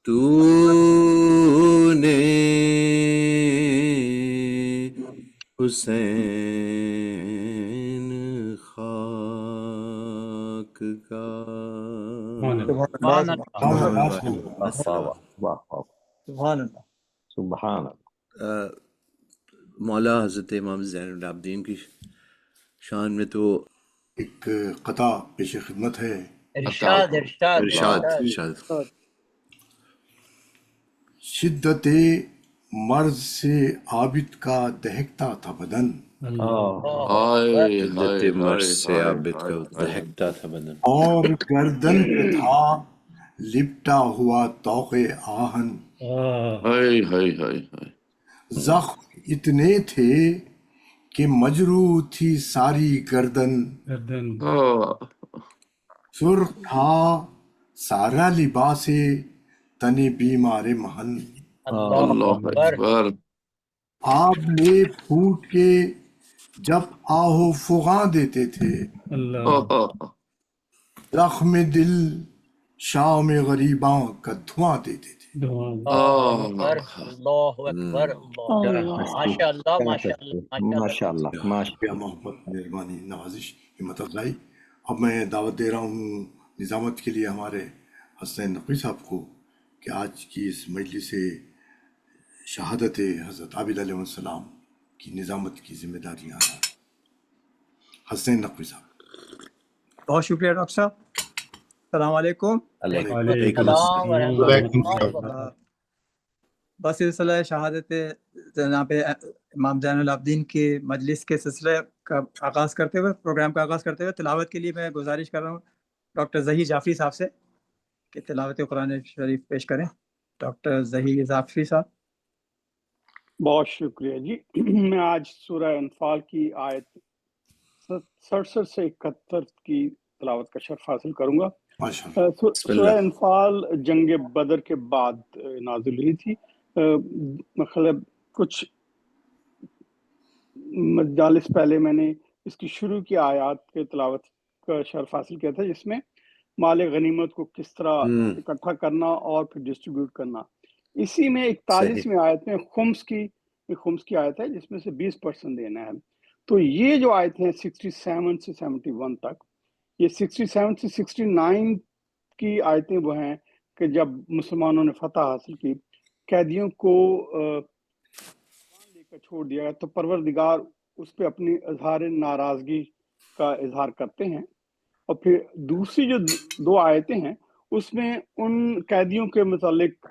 تو نے حسین خاک کا سبحان اللہ سبحان اللہ سبحان مولا حضرت امام زین العابدین کی شان میں تو ایک قطع پیش خدمت ہے. ارشاد ارشاد ارشاد شدت مرض سے عابد کا دہکتا تھا بدن، شدت مرض سے عابد کا دہکتا تھا بدن، اور گردن پہ تھا لپٹا ہوا طوق آہن. زخم اتنے تھے کہ مجروح تھی ساری گردن، سرخ تھا سارا لباس تن بیمار مہن. اللہ اکبر آپ لے پھوٹ کے جب آہو فغاں دیتے تھے، زخم دل شام غریباں کا دھواں دیتے تھے. اللہ اکبر ماشاء اللہ ماشاء اللہ ماشاء اللہ شکریہ، محبت، مہربانی، نوازش، ہمت افزائی. اب میں دعوت دے رہا ہوں نظامت کے لیے ہمارے حسین نقوی صاحب کو کہ آج کی اس مجلس شہادت حضرت عابد علیہ السلام کی نظامت کی ذمہ داریاں. حسین نقوی صاحب. بہت شکریہ ڈاکٹر صاحب. السلام علیکم. علیکم السلام ورحمۃ اللہ وبرکاتہ. بس سلسلہ شہادت جناب امام زین العابدین کی مجلس کے سلسلے کا آغاز کرتے ہوئے، پروگرام کا آغاز کرتے ہوئے تلاوت کے لیے میں گزارش کر رہا ہوں ڈاکٹر ظہیر جعفری صاحب سے کہ تلاوت قرآن شریف پیش کریں. ڈاکٹر ظہیر جعفری صاحب. بہت شکریہ جی. میں آج سورہ انفال کی آیت 67 سے 71 کی تلاوت کا شرف حاصل کروں گا. سورہ انفال جنگ بدر کے بعد نازل ہوئی تھی. مطلب کچھ مجالس پہلے میں نے اس کی شروع کی آیات کے تلاوت کا شرف حاصل کیا تھا، جس میں مال غنیمت کو کس طرح اکٹھا کرنا اور پھر ڈسٹریبیوٹ کرنا. اسی میں 41ویں آیت میں خمس کی آیت ہے، جس میں سے 20% دینا ہے. تو یہ جو آیت ہیں 67 سے 71 تک، یہ 67 سے 69 کی آیتیں وہ ہیں کہ جب مسلمانوں نے فتح حاصل کی، قیدیوں کو لے کر چھوڑ دیا تو پروردگار اس پہ اپنی اظہار ناراضگی کا اظہار کرتے ہیں. اور پھر دوسری جو 2 آیتیں ہیں اس میں ان قیدیوں کے متعلق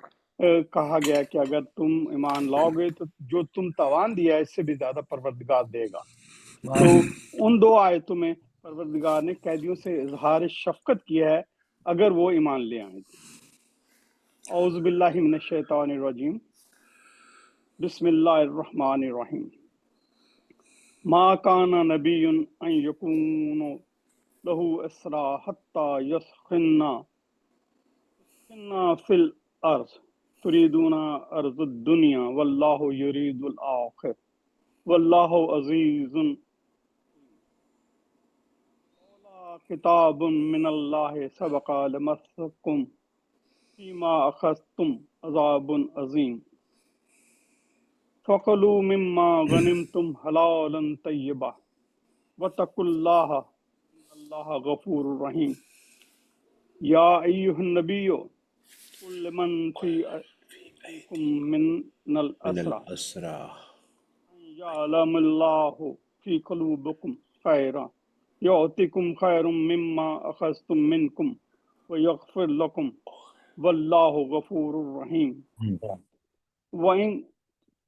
کہا گیا کہ اگر تم ایمان لاؤ گے تو جو تم تاوان دیا ہے اس سے بھی زیادہ پروردگار دے گا. تو ان 2 آیتوں میں پروردگار نے قیدیوں سے اظہار شفقت کیا ہے اگر وہ ایمان لے آئیں. اعوذ باللہ من الشیطان الرجیم، بسم اللہ الرحمن الرحیم. ما کان نبی ان یکون لہ اسرا حتی یسخن فی الارض تریدون ارض الدنیا واللہ یرید الآخر واللہ عزیز. کتاب من اللہ سبق لمسکم فیما اخذتم عذاب عظیم فکلوا مما غنمتم حلالا طیبا واتقوا اللہ ان اللہ غفور رحیم. یا ایھا النبی قل لمن فی ایدیکم من الاسری یعلم اللہ فی قلوبکم خیرا یعطکم خیر مما اخذتم منکم ویغفر لکم واللہ غفور رحیم. وَإِن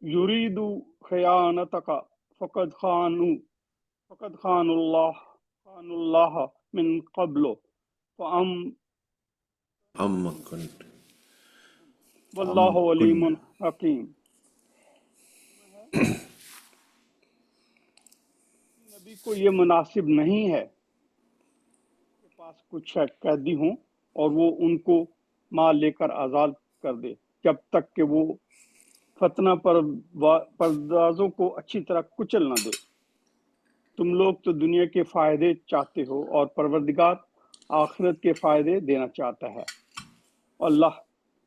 یریدوا خیانتک فقد خانوا اللہ من قبل واللہ علیم حکیم. نبی کو یہ مناسب نہیں ہے کے پاس کچھ قیدی ہوں اور وہ ان کو مال لے کر آزاد کر دے جب تک کہ وہ فتنہ پردازوں کو اچھی طرح کچل نہ دے. تم لوگ تو دنیا کے فائدے چاہتے ہو اور پروردگار آخرت کے فائدے دینا چاہتا ہے. اللہ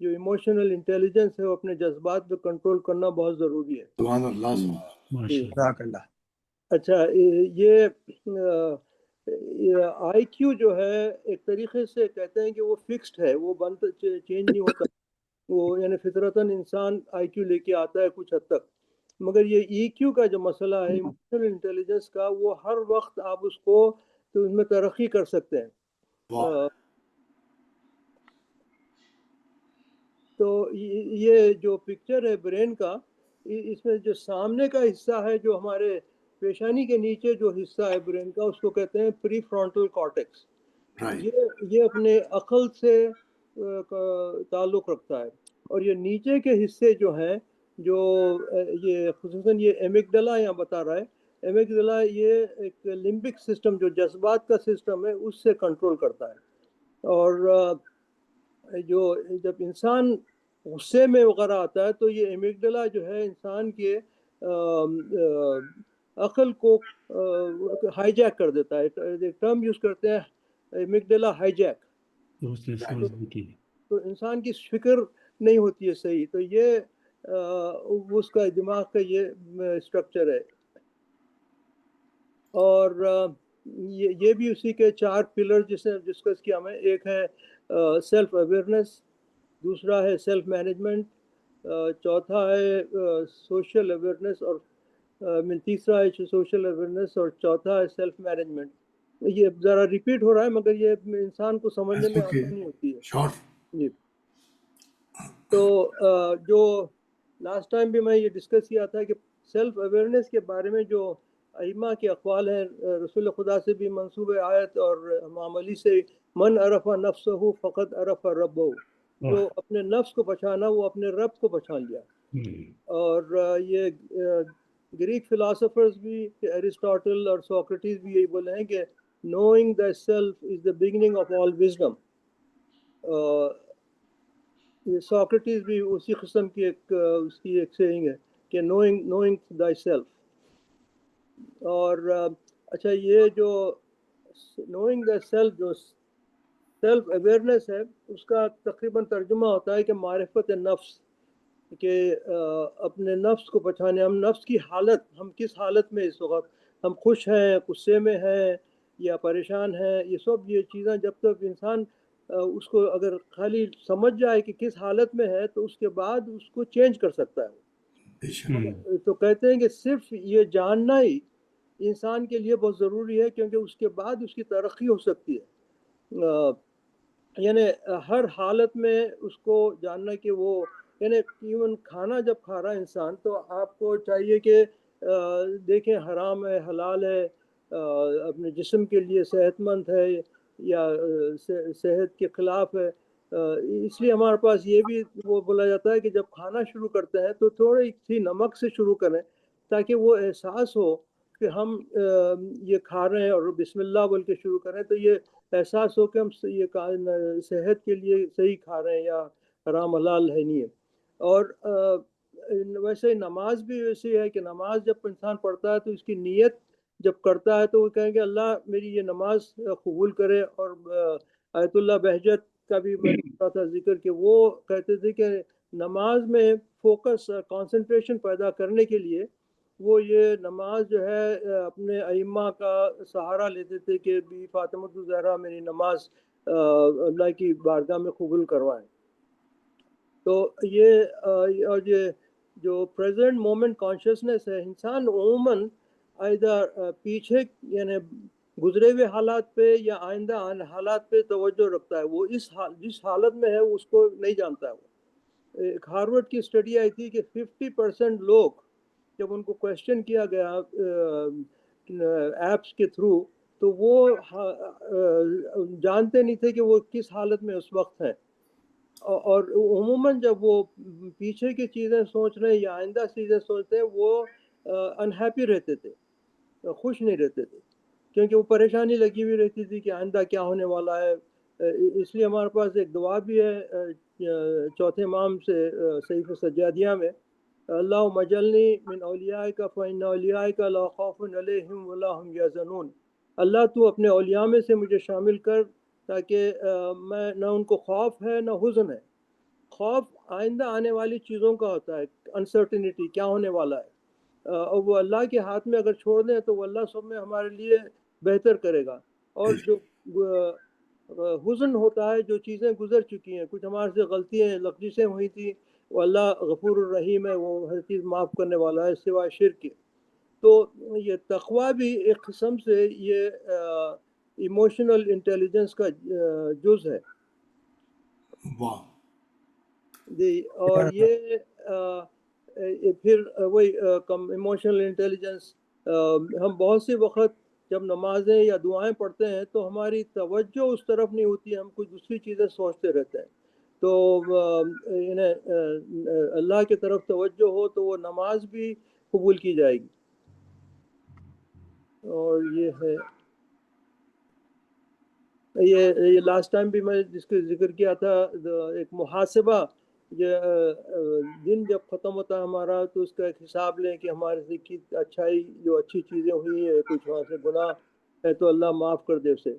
جو ایموشنل انٹیلیجنس ہے وہ اپنے جذبات پہ کنٹرول کرنا بہت ضروری ہے. سبحان اللہ سبحان اللہ. ماشاء اللہ. جزاک اللہ. اچھا یہ آئی کیو جو ہے ایک طریقے سے کہتے ہیں کہ وہ فکسڈ ہے, وہ بند چینج نہیں ہوتا, وہ یعنی فطرتاً انسان آئی کیو لے کے آتا ہے کچھ حد تک. مگر یہ ای کیو کا جو مسئلہ ہے ایموشنل انٹیلیجنس کا, وہ ہر وقت آپ اس کو تو اس میں ترقی کر سکتے ہیں. تو یہ جو پکچر ہے برین کا, اس میں جو سامنے کا حصہ ہے, جو ہمارے پیشانی کے نیچے جو حصہ ہے برین کا, اس کو کہتے ہیں پری فرونٹل کارٹیکس. یہ اپنے عقل سے تعلق رکھتا ہے. اور یہ نیچے کے حصے جو ہیں, جو یہ خصوصاً یہ ایمگڈلا یہاں بتا رہا ہے, ایمگڈلا یہ ایک لمبک سسٹم جو جذبات کا سسٹم ہے اس سے کنٹرول کرتا ہے. اور جو جب انسان غصے میں وغیرہ آتا ہے تو یہ ایمگڈلا جو ہے انسان کے عقل کو ہائی جیک کر دیتا ہے. ایک ٹرم یوز کرتے ہیں ایمگڈلا ہائی جیک. تو انسان کی فکر نہیں ہوتی ہے صحیح. تو یہ اس کا دماغ کا یہ اسٹرکچر ہے. اور یہ بھی اسی کے 4 پلر جس نے ڈسکس کیا ہمیں. ایک ہے سیلف اویئرنیس, دوسرا ہے سیلف مینجمنٹ, چوتھا ہے سوشل اویئرنیس, اور تیسرا ہے سوشل اویئرنیس, اور چوتھا ہے سیلف مینجمنٹ. یہ ذرا ریپیٹ ہو رہا ہے مگر یہ انسان کو سمجھنے میں آسانی ہوتی ہے. جی. تو جو لاسٹ ٹائم بھی میں یہ ڈسکس کیا تھا کہ سیلف اویئرنیس کے بارے میں جو ائمہ کے اقوال ہیں, رسول خدا سے بھی منسوب آیت اور امام علی سے, من عرف نفسہ فقط عرف ربہ, جو اپنے نفس کو پہچانا وہ اپنے رب کو پہچان لیا. اور یہ گریک فلاسفرز بھی, ایرسٹاٹل اور سوکریٹس بھی یہی بولے ہیں کہ knowing thyself is the beginning of all wisdom. یہ سوکریٹس بھی اسی قسم کی اس کی ایک سیئنگ ہے کہ knowing thyself. اور اچھا, یہ جو knowing thyself جو سیلف اویئرنیس ہے, اس کا تقریباً ترجمہ ہوتا ہے کہ معرفت نفس, کہ اپنے نفس کو پہچانے. ہم نفس کی حالت, ہم کس حالت میں اس وقت, ہم خوش ہیں, غصے میں ہیں یا پریشان ہیں, یہ سب یہ چیزیں جب تک انسان اس کو اگر خالی سمجھ جائے کہ کس حالت میں ہے تو اس کے بعد اس کو چینج کر سکتا ہے. تو کہتے ہیں کہ صرف یہ جاننا ہی انسان کے لیے بہت ضروری ہے, کیونکہ اس کے بعد اس کی ترقی ہو سکتی ہے. یعنی ہر حالت میں اس کو جاننا کہ وہ, یعنی ایون کھانا جب کھا رہا ہے انسان تو آپ کو چاہیے کہ دیکھیں حرام ہے حلال ہے, اپنے جسم کے لیے صحت مند ہے یا صحت کے خلاف ہے. اس لیے ہمارے پاس یہ بھی وہ بولا جاتا ہے کہ جب کھانا شروع کرتے ہیں تو تھوڑی سی نمک سے شروع کریں, تاکہ وہ احساس ہو کہ ہم یہ کھا رہے ہیں, اور بسم اللہ بول کے شروع کریں تو یہ احساس ہو کہ ہم یہ صحت کے لیے صحیح کھا رہے ہیں یا حرام حلال ہے نہیں ہے. اور ویسے نماز بھی ویسی ہے کہ نماز جب انسان پڑھتا ہے تو اس کی نیت جب کرتا ہے تو وہ کہیں گے اللہ میری یہ نماز قبول کرے. اور آیت اللہ بہجت کا بھی میں نے پڑھا تھا ذکر, کہ وہ کہتے تھے کہ نماز میں فوکس کنسنٹریشن پیدا کرنے کے لیے وہ یہ نماز جو ہے اپنے ائمہ کا سہارا لیتے تھے کہ بی فاطمہ الزہرا میری نماز اللہ کی بارگاہ میں قبول کروائیں. تو یہ اور یہ جو پریزنٹ مومنٹ کانشیسنس ہے, انسان عموماً ادھر پیچھے یعنی گزرے ہوئے حالات پہ یا آئندہ حالات پہ توجہ رکھتا ہے. وہ جس حالت میں ہے اس کو نہیں جانتا ہے. وہ ایک ہارورڈ کی اسٹڈی آئی تھی کہ 50% لوگ جب ان کو کویشچن کیا گیا ایپس کے تھرو تو وہ جانتے نہیں تھے کہ وہ کس حالت میں اس وقت ہیں. اور عموماً جب وہ پیچھے کی چیزیں سوچ رہے ہیں یا آئندہ چیزیں سوچتے ہیں وہ انہیپی رہتے تھے, خوش نہیں رہتے تھے, کیونکہ وہ پریشانی لگی ہوئی رہتی تھی کہ آئندہ کیا ہونے والا ہے. اس لیے ہمارے پاس ایک دعا بھی ہے چوتھے امام سے صحیفہ سجادیہ میں, اللہ مجلنی من اولیائک فإن اولیائک لا خوف علیہم ولا هم یحزنون. اللہ تو اپنے اولیاء میں سے مجھے شامل کر تاکہ میں نہ ان کو خوف ہے نہ حزن ہے. خوف آئندہ آنے والی چیزوں کا ہوتا ہے، انسرٹنٹی کیا ہونے والا ہے، اور وہ اللہ کے ہاتھ میں اگر چھوڑ دیں تو وہ اللہ سب میں ہمارے لیے بہتر کرے گا. اور جو حزن ہوتا ہے، جو چیزیں گزر چکی ہیں، کچھ ہمارے سے غلطیاں لغزشیں ہوئی تھیں، وہ اللہ غفور الرحیم ہے، وہ ہر چیز معاف کرنے والا ہے سوائے شرک کے. تو یہ تقوی بھی ایک قسم سے یہ ایموشنل انٹیلیجنس کا جز ہے. واہ. جی. اور یہ پھر وہی ایموشنل انٹیلیجنس، ہم بہت سی وقت جب نمازیں یا دعائیں پڑھتے ہیں تو ہماری توجہ اس طرف نہیں ہوتی، ہم کچھ دوسری چیزیں سوچتے رہتے ہیں. تو اللہ کی طرف توجہ ہو تو وہ نماز بھی قبول کی جائے گی. اور یہ ہے، یہ لاسٹ ٹائم بھی میں جس کا ذکر کیا تھا، ایک محاسبہ، دن جب ختم ہوتا ہے ہمارا تو اس کا ایک حساب لیں کہ ہمارے سے کی اچھائی، جو اچھی چیزیں ہوئی ہیں، کچھ وہاں سے گناہ ہے تو اللہ معاف کر دے اسے.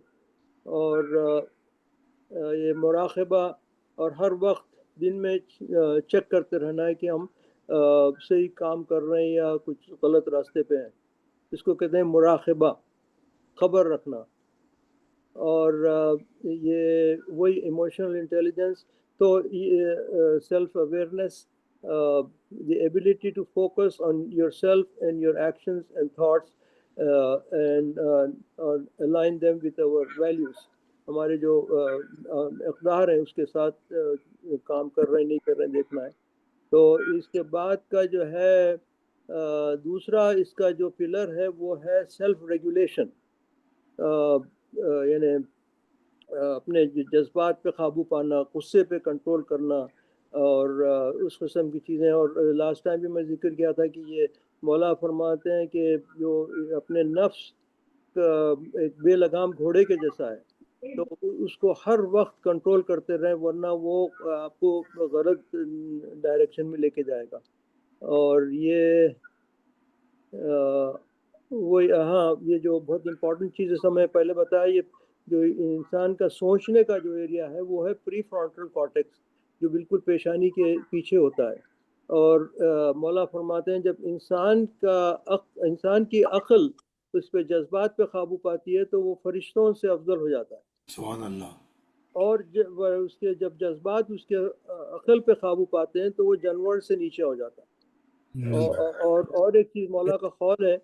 اور یہ مراقبہ، اور ہر وقت دن میں چیک کرتے رہنا ہے کہ ہم صحیح کام کر رہے ہیں یا کچھ غلط راستے پہ ہیں. اس کو کہتے ہیں مراقبہ، خبر رکھنا. اور یہ وہی ایموشنل انٹیلیجنس. تو self awareness, the ability to focus on yourself and your actions and thoughts and align them with our values. ہمارے جو اقدار ہیں اس کے ساتھ کام کر رہے ہیں نہیں کر رہے ہیں دیکھنا ہے. تو اس کے بعد کا جو ہے دوسرا اس کا جو پلر ہے وہ ہے سیلف ریگولیشن، یعنی اپنے جذبات پہ قابو پانا، غصے پہ کنٹرول کرنا، اور اس قسم کی چیزیں. اور لاسٹ ٹائم بھی میں ذکر کیا تھا کہ یہ مولا فرماتے ہیں کہ جو اپنے نفس کا ایک بے لگام گھوڑے کے جیسا ہے، تو اس کو ہر وقت کنٹرول کرتے رہیں، ورنہ وہ آپ کو غلط ڈائریکشن میں لے کے جائے گا. اور یہ وہی، ہاں، یہ جو بہت امپورٹنٹ چیز ہے میں پہلے بتایا، یہ جو انسان کا سوچنے کا جو ایریا ہے وہ ہے پری فرونٹل کارٹیکس، جو بالکل پیشانی کے پیچھے ہوتا ہے. اور مولا فرماتے ہیں جب انسان کی عقل اس پہ جذبات پہ قابو پاتی ہے تو وہ فرشتوں سے افضل ہو جاتا ہے. سبحان اللہ. اور اس کے جب جذبات اس کے عقل پہ قابو پاتے ہیں تو وہ جانور سے نیچے ہو جاتا ہے. اور ایک چیز مولا کا قول ہے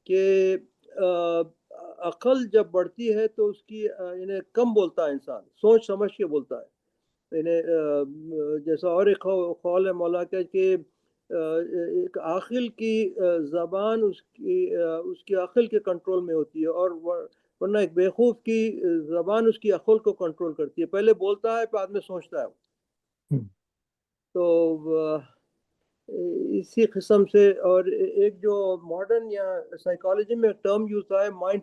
کہ عقل جب بڑھتی ہے تو اس کی انہیں کم بولتا ہے، انسان سوچ سمجھ کے بولتا ہے. جیسا اور ایک قول ہے مولا کا کہ ایک عاقل کی زبان اس کی عقل کے کنٹرول میں ہوتی ہے، اور ورنہ ایک بیوقوف کی زبان اس کی عقل کو کنٹرول کرتی ہے. پہلے بولتا ہے پھر بعد میں سوچتا ہے. تو اسی قسم سے. اور ایک جو ماڈرن یا سائیکالوجی میں ٹرم یوز ہوتا ہے مائنڈ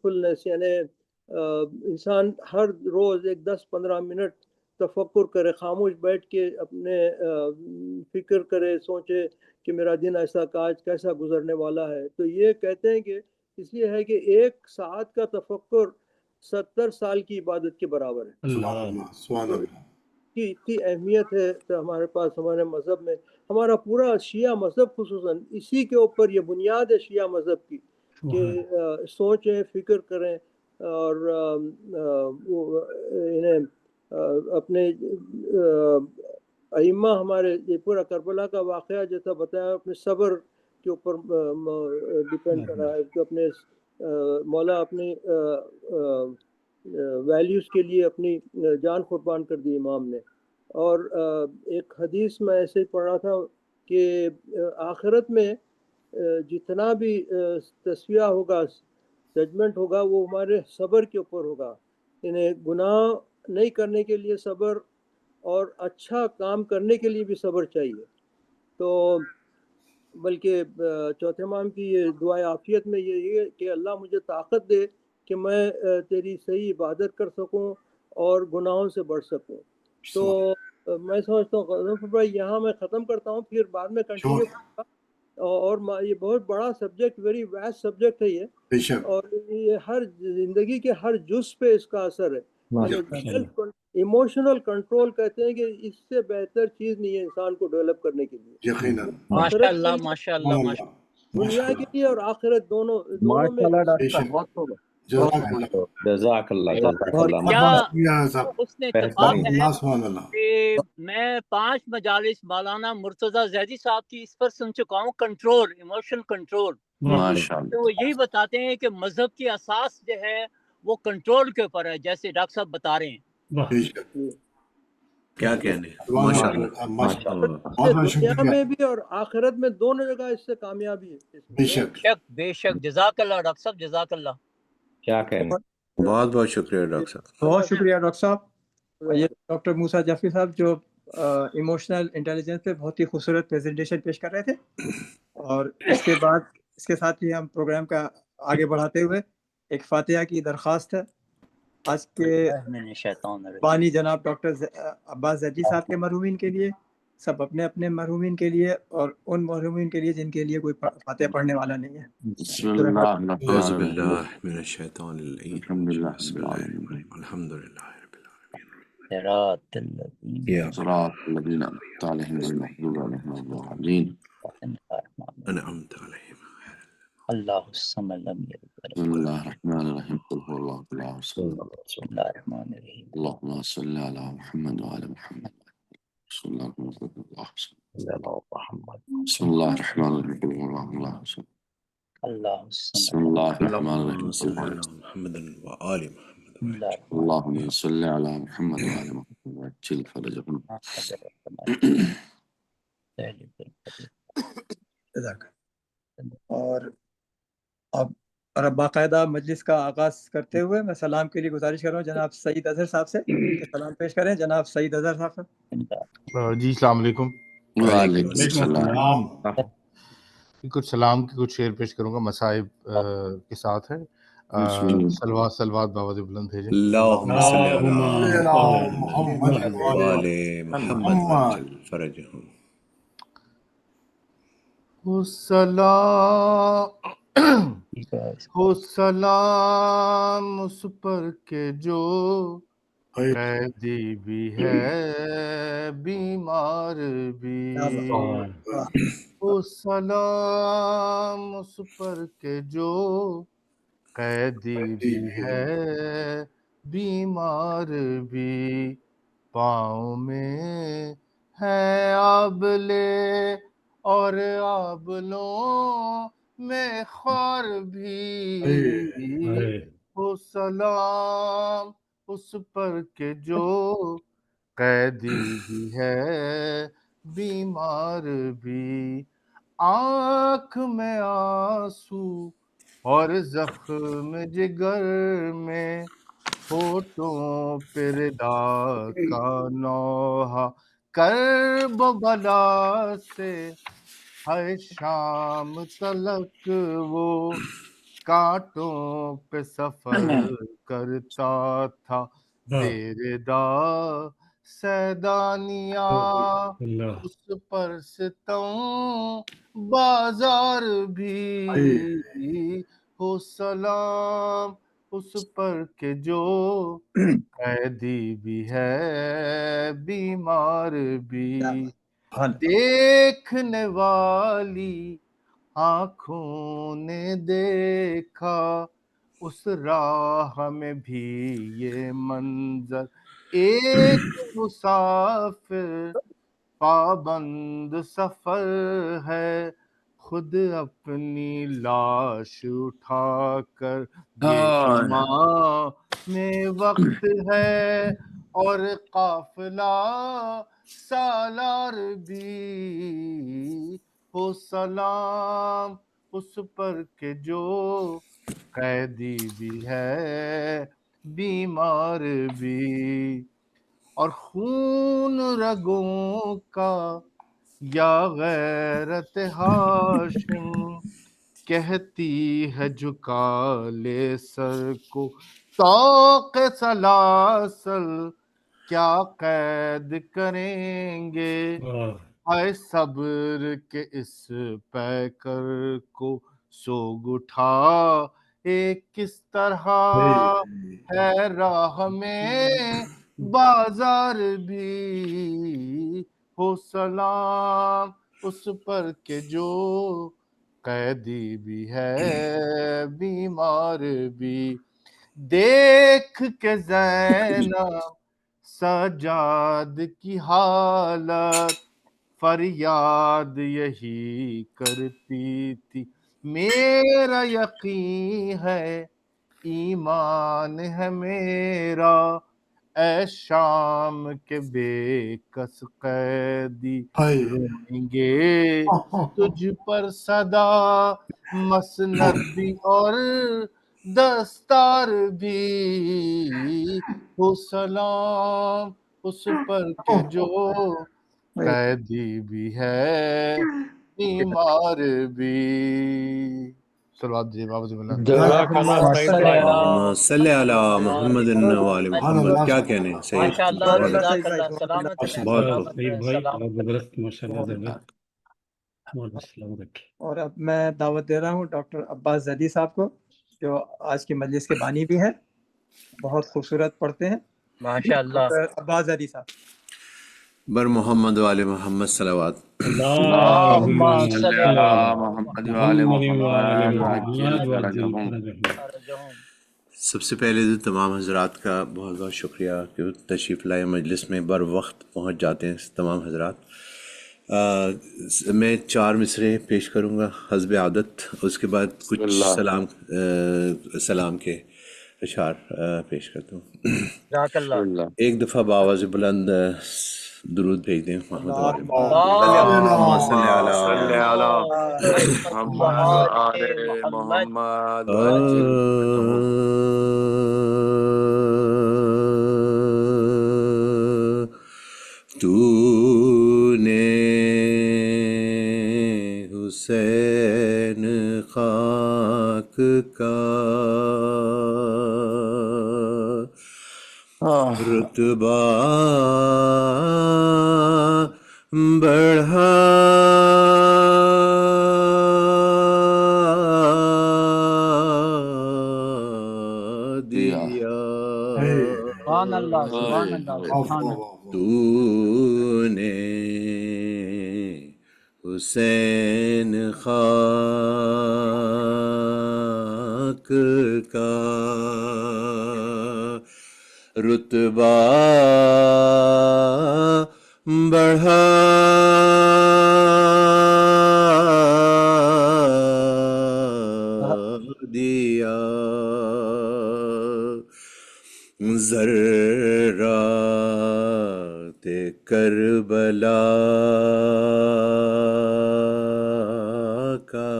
فلنس، یعنی انسان ہر روز 10-15 منٹ تفکر کرے، خاموش بیٹھ کے اپنے فکر کرے، سوچے کہ میرا دن ایسا کاج کیسا گزرنے والا ہے. تو یہ کہتے ہیں کہ اس لیے ہے کہ 1 ساعت کا تفکر 70 سال کی عبادت کے برابر ہے. سبحان اللہ. سبحان اللہ. کی اتنی اہمیت ہے تو ہمارے پاس، ہمارے مذہب میں، ہمارا پورا شیعہ مذہب خصوصاً اسی کے اوپر یہ بنیاد ہے شیعہ مذہب کی کہ سوچیں، فکر کریں، اور انہیں اپنے ائمہ ہمارے یہ پورا کربلا کا واقعہ جیسا بتایا، اپنے صبر کے اوپر ڈیپینڈ کرا ہے کہ اپنے مولا اپنی ویلیوز کے لیے اپنی جان قربان کر دی امام نے. اور ایک حدیث میں ایسے ہی پڑھ رہا تھا کہ آخرت میں جتنا بھی تصفیہ ہوگا، ججمنٹ ہوگا، وہ ہمارے صبر کے اوپر ہوگا. انہیں گناہ نہیں کرنے کے لیے صبر، اور اچھا کام کرنے کے لیے بھی صبر چاہیے. تو بلکہ چوتھے امام کی یہ دعائے عافیت میں یہ ہے کہ اللہ مجھے طاقت دے کہ میں تیری صحیح عبادت کر سکوں اور گناہوں سے بڑھ سکوں. تو میں سمجھتا ہوں یہاں میں ختم کرتا ہوں، پھر بعد میں کنٹینیو کروں گا. اور یہ بہت بڑا سبجیکٹ، ویری ویسٹ سبجیکٹ ہے یہ، اور یہ ہر زندگی کے ہر جز پہ اس کا اثر ہے. ایموشنل کنٹرول کہتے ہیں کہ اس سے بہتر چیز نہیں ہے انسان کو ڈیولپ کرنے کے لیے، یقیناً ماشاء اللہ ماشاء اللہ ماشاء دنیا کے لیے اور آخرت دونوں میں ماشاءاللہ ڈاکٹر بے صاحب شک بہت ہوگا جزاک اللہ جزاک اللہ جزاک اللہ کیا شکریہ صاحب اس نے بہترین اتفاق ہے اللہ سبحان اللہ کہ میں 5 مجالس مولانا مرتضی زیدی صاحب کی اس پر سن چکا ہوں، کنٹرول، ایموشن کنٹرول. ماشاءاللہ تو وہ یہی بتاتے ہیں کہ مذہب کی اساس جو ہے وہ کنٹرول کے اوپر ہے، جیسے ڈاکٹر صاحب بتا رہے ہیں. بے شک کیا کہنے سبحان ماشاءاللہ اللہ ماشاء اللہ اللہ. بہت بہت دنیا شکریہ میں بھی اور آخرت میں دونوں جگہ اس سے کامیابی ہے اس میں. بے شک بے شک جزاک اللہ ڈاکٹر صاحب، جزاک اللہ. کیا کہنے بہت بہت شکریہ ڈاکٹر صاحب. بہت شکریہ ڈاکٹر صاحب. یہ ڈاکٹر موسیٰ جعفری صاحب جو ایموشنل انٹیلیجنس پہ بہت ہی خوبصورت پریزنٹیشن پیش کر رہے تھے، اور اس کے بعد اس کے ساتھ ہی ہم پروگرام کا آگے بڑھاتے ہوئے ایک فاتحہ کی درخواست ہے. آج کے من الشیطان الرجیم. بانی جناب ڈاکٹر عباس زیدی صاحب کے مرحومین کے لیے، سب اپنے اپنے مرحومین کے لیے، اور ان مرحومین کے لیے جن کے لیے کوئی فاتحہ پڑھنے والا نہیں ہے. بسم اللہ الرحمن اعوذ الرحیم باللہ من الشیطان اللعین الحمد للہ بسم اللہ الرحمن الرحیم الحمد للہ رب العالمین صراط الذین یا صراط الذین انعمت علیہم غیر المغضوب علیہم ولا الضالین انعمت علیہم. اللہ الصمد لم یلد ولم بسم اللہ الرحمن الرحیم قل هو اللہ احد بسم اللہ الرحمن الرحیم. اللهم صل علی محمد وعلی محمد صلی اللہ علیہ وسلم بسم اللہ الرحمن الرحیم قل هو اللہ احد اللہ بسم الصمد اللہ الرحمن اللہم الرحیم صلی علی محمد وآل محمد اللهم صل علی محمد وعلی محمد وعجل فرجهم اور اب باقاعدہ مجلس کا آغاز کرتے ہوئے میں سلام کے لیے گزارش کر رہا ہوں جناب سعید اظہر صاحب سے کہ سلام پیش کریں. جناب سعید اظہر صاحب. جی السلام علیکم. وعلیکم السلام کچھ سلام کے کچھ شعر پیش کروں گا، مصائب کے ساتھ ہے. سلوات بابا بلند بھیجیں. اللہم صلی علی محمد وآل محمد وعجل فرجہم. ہو سلام اس پر کہ جو قیدی بھی ہے بیمار بھی. ہو سلام اس پر کہ جو قیدی بھی ہے بیمار بھی. پاؤں میں ہے آبلے اور آبلوں میں خار بھی. ہو سلام اس پر کہ جو قیدی بھی ہے بیمار بھی. آنکھ میں آنسو اور زخم جگر میں، ہونٹوں پہ ردا کا نوحہ کرب و بلا سے ہے شام تلک وہ کانٹوں پہ سفر کرتا تھا تیرے دا سیدانیہ. اس پر ستم بازار بھی. ہو سلام اس پر کہ جو قیدی بھی ہے بیمار بھی. دیکھنے والی آنکھوں نے دیکھا اس راہ میں بھی یہ منظر. ایک مسافر پابند سفر ہے، خود اپنی لاش اٹھا کر یہ میں وقت ہے، اور قافلہ سالار بھی. ہو سلام اس پر کہ جو قیدی بھی ہے بیمار بھی. اور خون رگوں کا یا غیرت ہاشم کہتی ہے جھکا لے سر کو. طوق سلاسل کیا قید کریں گے، اے صبر کے اس پیکر کو سوگ اٹھا ایک کس طرح ہے راہ میں بازار بھی، ہو سلام اس پر کہ جو قیدی بھی ہے بیمار بھی، دیکھ کے زینب سجاد کی حالت فریاد یہی کرتی تھی، میرا یقین ہے ایمان ہے میرا، اے شام کے بے کس قیدی، روئیں گے تجھ پر صدا مسند بھی اور دستار بھی، ہو سلام اس پر کہ جو قیدی بھی ہے بیمار بھی۔ صلوات جی بابا جی بلند۔ جزاک اللہ سعید بھائی، اللہم صلی علی محمد وعلی محمد، کیا کہنے ہیں سعید؟ ماشاء اللہ، بہت جزاک اللہ، سلامت رہیں، بہت سلامت سعید رہیں، بھائی سلامت زبردست، ماشاء اللہ زبردست، بہت السلام علیکم۔ اور اب میں دعوت دے رہا ہوں ڈاکٹر عباس زیدی صاحب کو، جو آج کی مجلس کے بانی بھی ہیں، بہت خوبصورت پڑھتے ہیں۔ ماشاء اللہ۔ ڈاکٹر عباس زیدی صاحب۔ بر محمد وعلی محمد صلوات۔ اللہم اللہم صلی صلی علی علی محمد وآل محمد محمد وآل وعجل محمد فرجهم۔ فرجہم۔ سب سے پہلے تو تمام حضرات کا بہت بہت شکریہ کہ وہ تشریف لائے مجلس میں، بر وقت پہنچ جاتے ہیں تمام حضرات۔ میں 4 مصرے پیش کروں گا حسب عادت، اس کے بعد کچھ سلام کے اشعار پیش کرتا ہوں۔ جزاک اللہ۔ ایک دفعہ بآواز بلند درود بھیج دیں محمد وعلی اللہم صلی علی صلی علی محمد وآل محمد وعجل فرجهم۔ تو نے حسین خاک کا رتبہ بڑھا دیا، سبحان اللہ، سبحان اللہ، سبحان اللہ۔ تو نے حسین خاک کا رتبہ بڑھا دیا، ذرات کربلا کا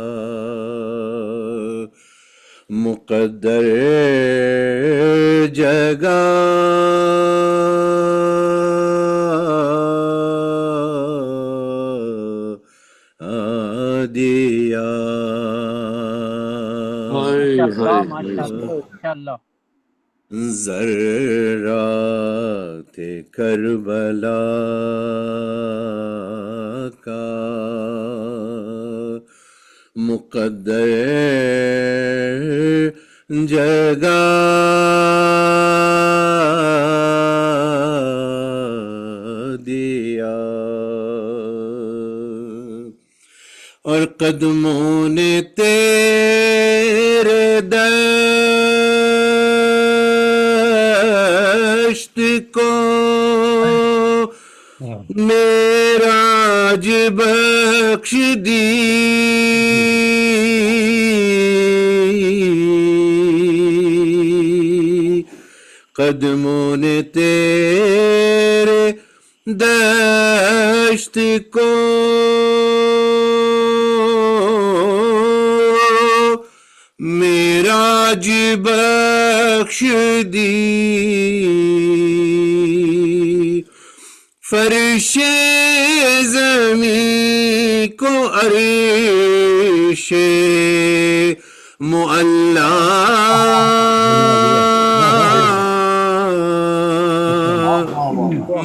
مقدر جگہ دیا، ماشاء اللہ۔ ذرات کربلا کا مقدر جگہ دیا، اور قدموں نے تیرے دشت کو معراج بخش دی، قدموں نے تیرے دشت کو معراج بخش دی، فرش زمین کو عرش معلا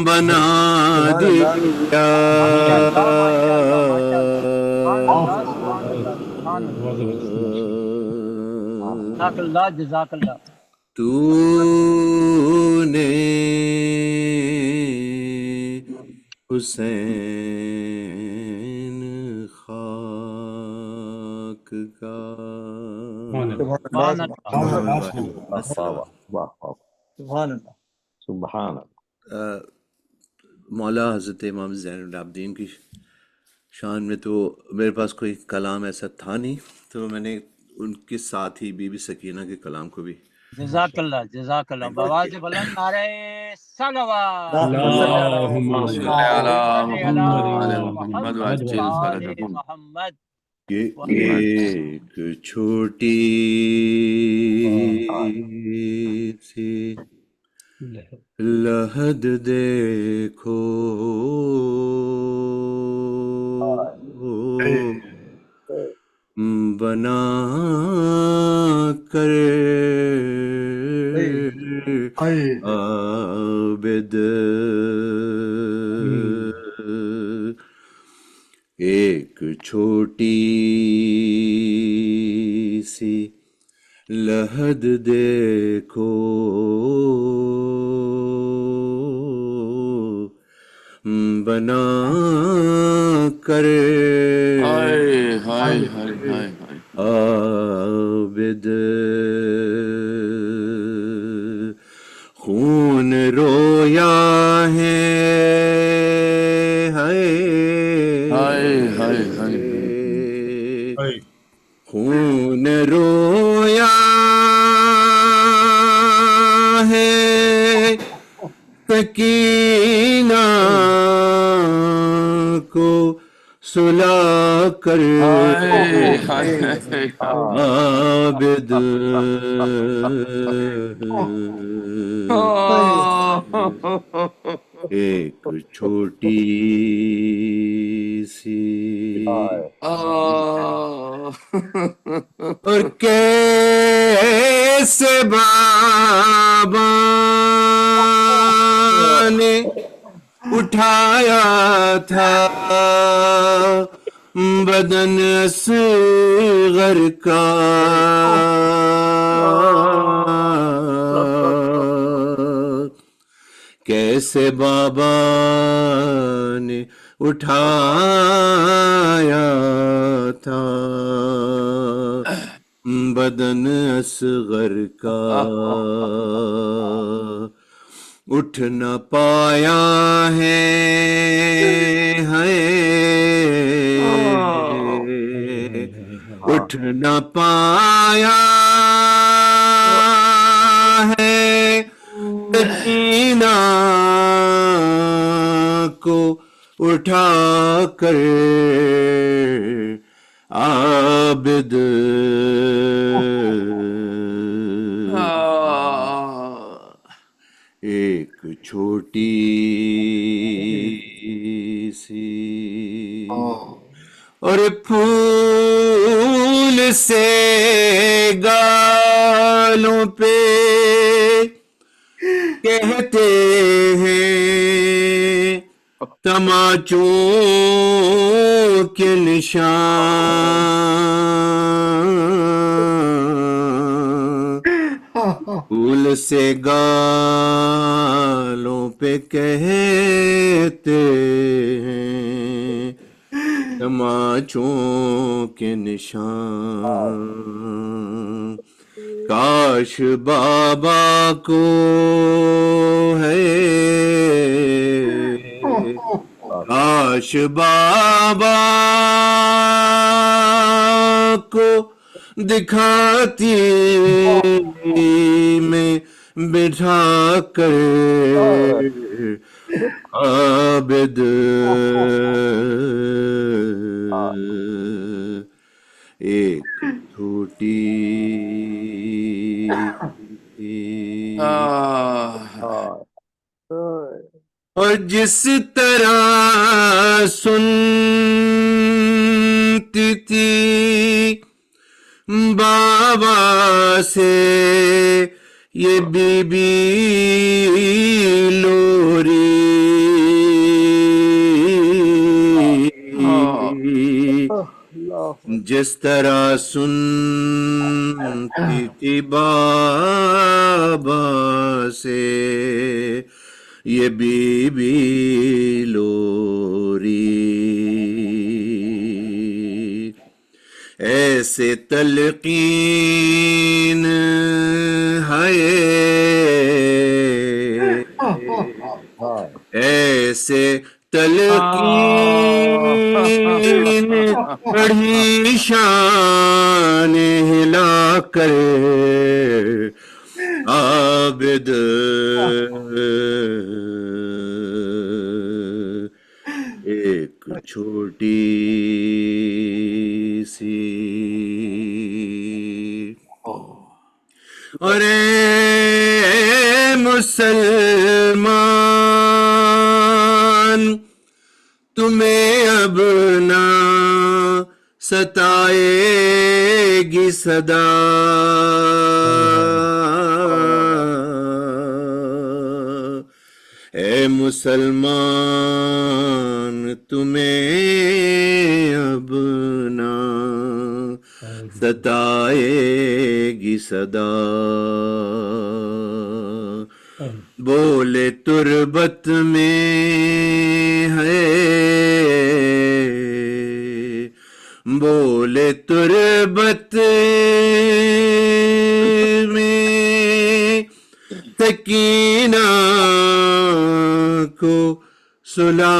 بنا دیا، جزاک اللہ جزاک اللہ. تو نے حسین خاک کا سبحان اللہ. سبحان اللہ. سبحان اللہ. مولا حضرت امام زین العابدین کی شان میں تو میرے پاس کوئی کلام ایسا تھا نہیں، تو میں نے ان کے ساتھ ہی بی بی سکینہ کے کلام کو بھی جزاک اللہ جزاک اللہ. بواز بلند نعرہ صلوات. اللہم صل علی محمد محمد وعجل فرجهم. محمد. ایک چھوٹی سی لحد دیکھو بنا کر عابد، ایک چھوٹی سی لحد دیکھو بنا کر عابد، خون رویا ہے خون رویا ہے سکینہ کو سلا کر عابد، ایک چھوٹی سی اور کیسے بابا نے اٹھایا تھا بدن اصغر کا، کیسے بابا نے اٹھایا تھا بدن اصغر کا، اٹھ نہ پایا ہے اٹھ نہ پایا ہے سکینہ کو اٹھا کر عابد، ایک چھوٹی سی اور پھول سے گالوں پہ کہتے ہیں تماچوں کے نشان، پھول سے گالوں پہ کہتے ہیں تماچوں کے نشان، کاش بابا کو ہے کاش بابا کو دکھاتی میں بٹھا کر عابد، ایک چھوٹی اور جس طرح سنتی تھی بابا سے یہ بی بی لوری، جس طرح سنتی تھی بابا سے یہ بی بی لوری، ایسے تلقین ہے، ایسے تلقین بڑھی شان ہلا کر عابد ایک چھوٹی سی اور اے مسلمان تمہیں اب نہ ستائے گی صدا، اے مسلمان تمہیں اب نہ ستائے گی صدا، بولے تربت میں ہے، بولے تربت میں سکینہ کو سلا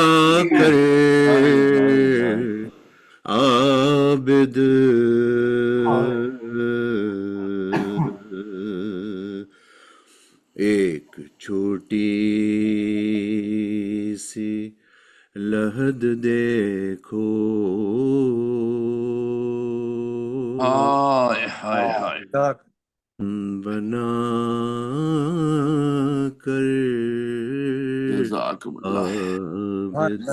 کر عابد ایک چھوٹی سی لحد دیکھو، بنا کر جزاکم اللہ عابد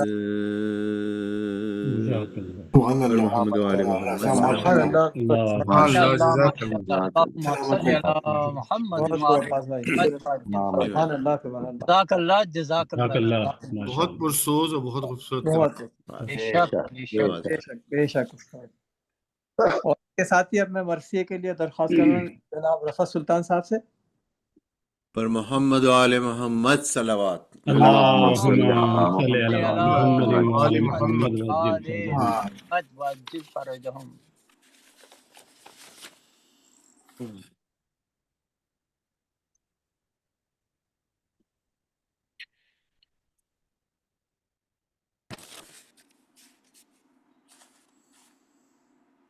سبحان اللہ محمد وعلی محمد ماشاء اللہ جزاک ماشاء اللہ اللہ اللہم صل علی محمد وعلی جزاک اللہ جزاک جزاک اللہ اللہ ماشاء بہت اللہ پرسوز اور بہت خوبصورت بہت بے شک بے شک بے شک بے شک استاد۔ اور اس کے ساتھ ہی اب میں مرثیے کے لیے درخواست کر رہا ہوں جناب رفعت سلطان صاحب سے۔ پر محمد وعلی محمد صلوات۔ اللہم صلی علی علی محمد وعلی محمد محمد آل محمد وعجل فرجہم۔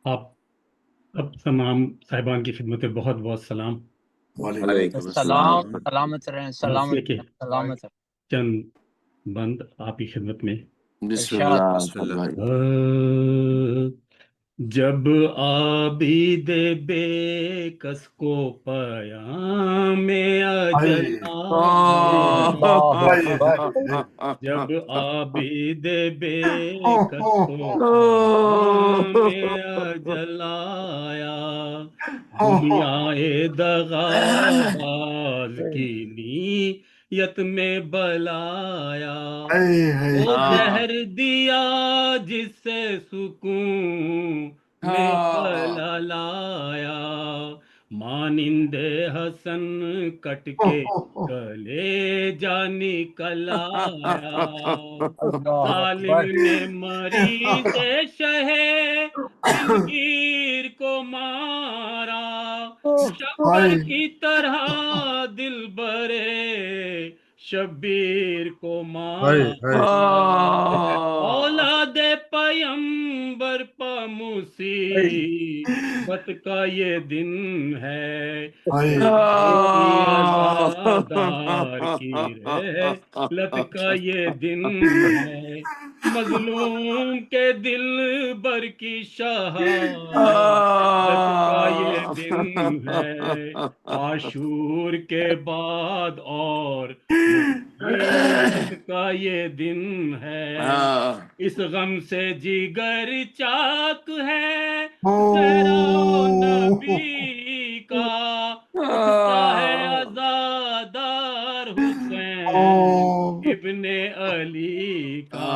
آپ اب تمام صاحبان کی خدمت میں بہت بہت سلام۔ وعلیکم سلام السلام۔ سلامت رہیں مرثیے سلامت کے رہیں سلامت رہیں۔ چند بند آپ کی خدمت میں۔ بسم ارشاد۔ اللہ بسم اللہ۔ جب عابد بے کس کو پیام اجل جب عابد بے کس کو پیام اجل آیا، دنیائے دغاباز کی نیت میں بلایا، وہ زہر دیا جس سے سکون میں پلا لایا، مانند حسن کٹ کے گلے جا نکل آیا، ظالم نے مریض شہ دلگیر کو مارا، شکر کی طرح دل برے شبیر کو مارا، اولاد پیمبر پا مصیبت کا یہ دن ہے، عزادار کی رحلت کا یہ دن ہے، مظلوم کے دل بر کی شہادت کا یہ دن ہے، عاشور کے بعد اور عید کا یہ دن ہے، اس غم سے جگر چاک ہے تیرا نبی کا، اٹھتا ہے عزادار حسین ابن علی کا،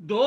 2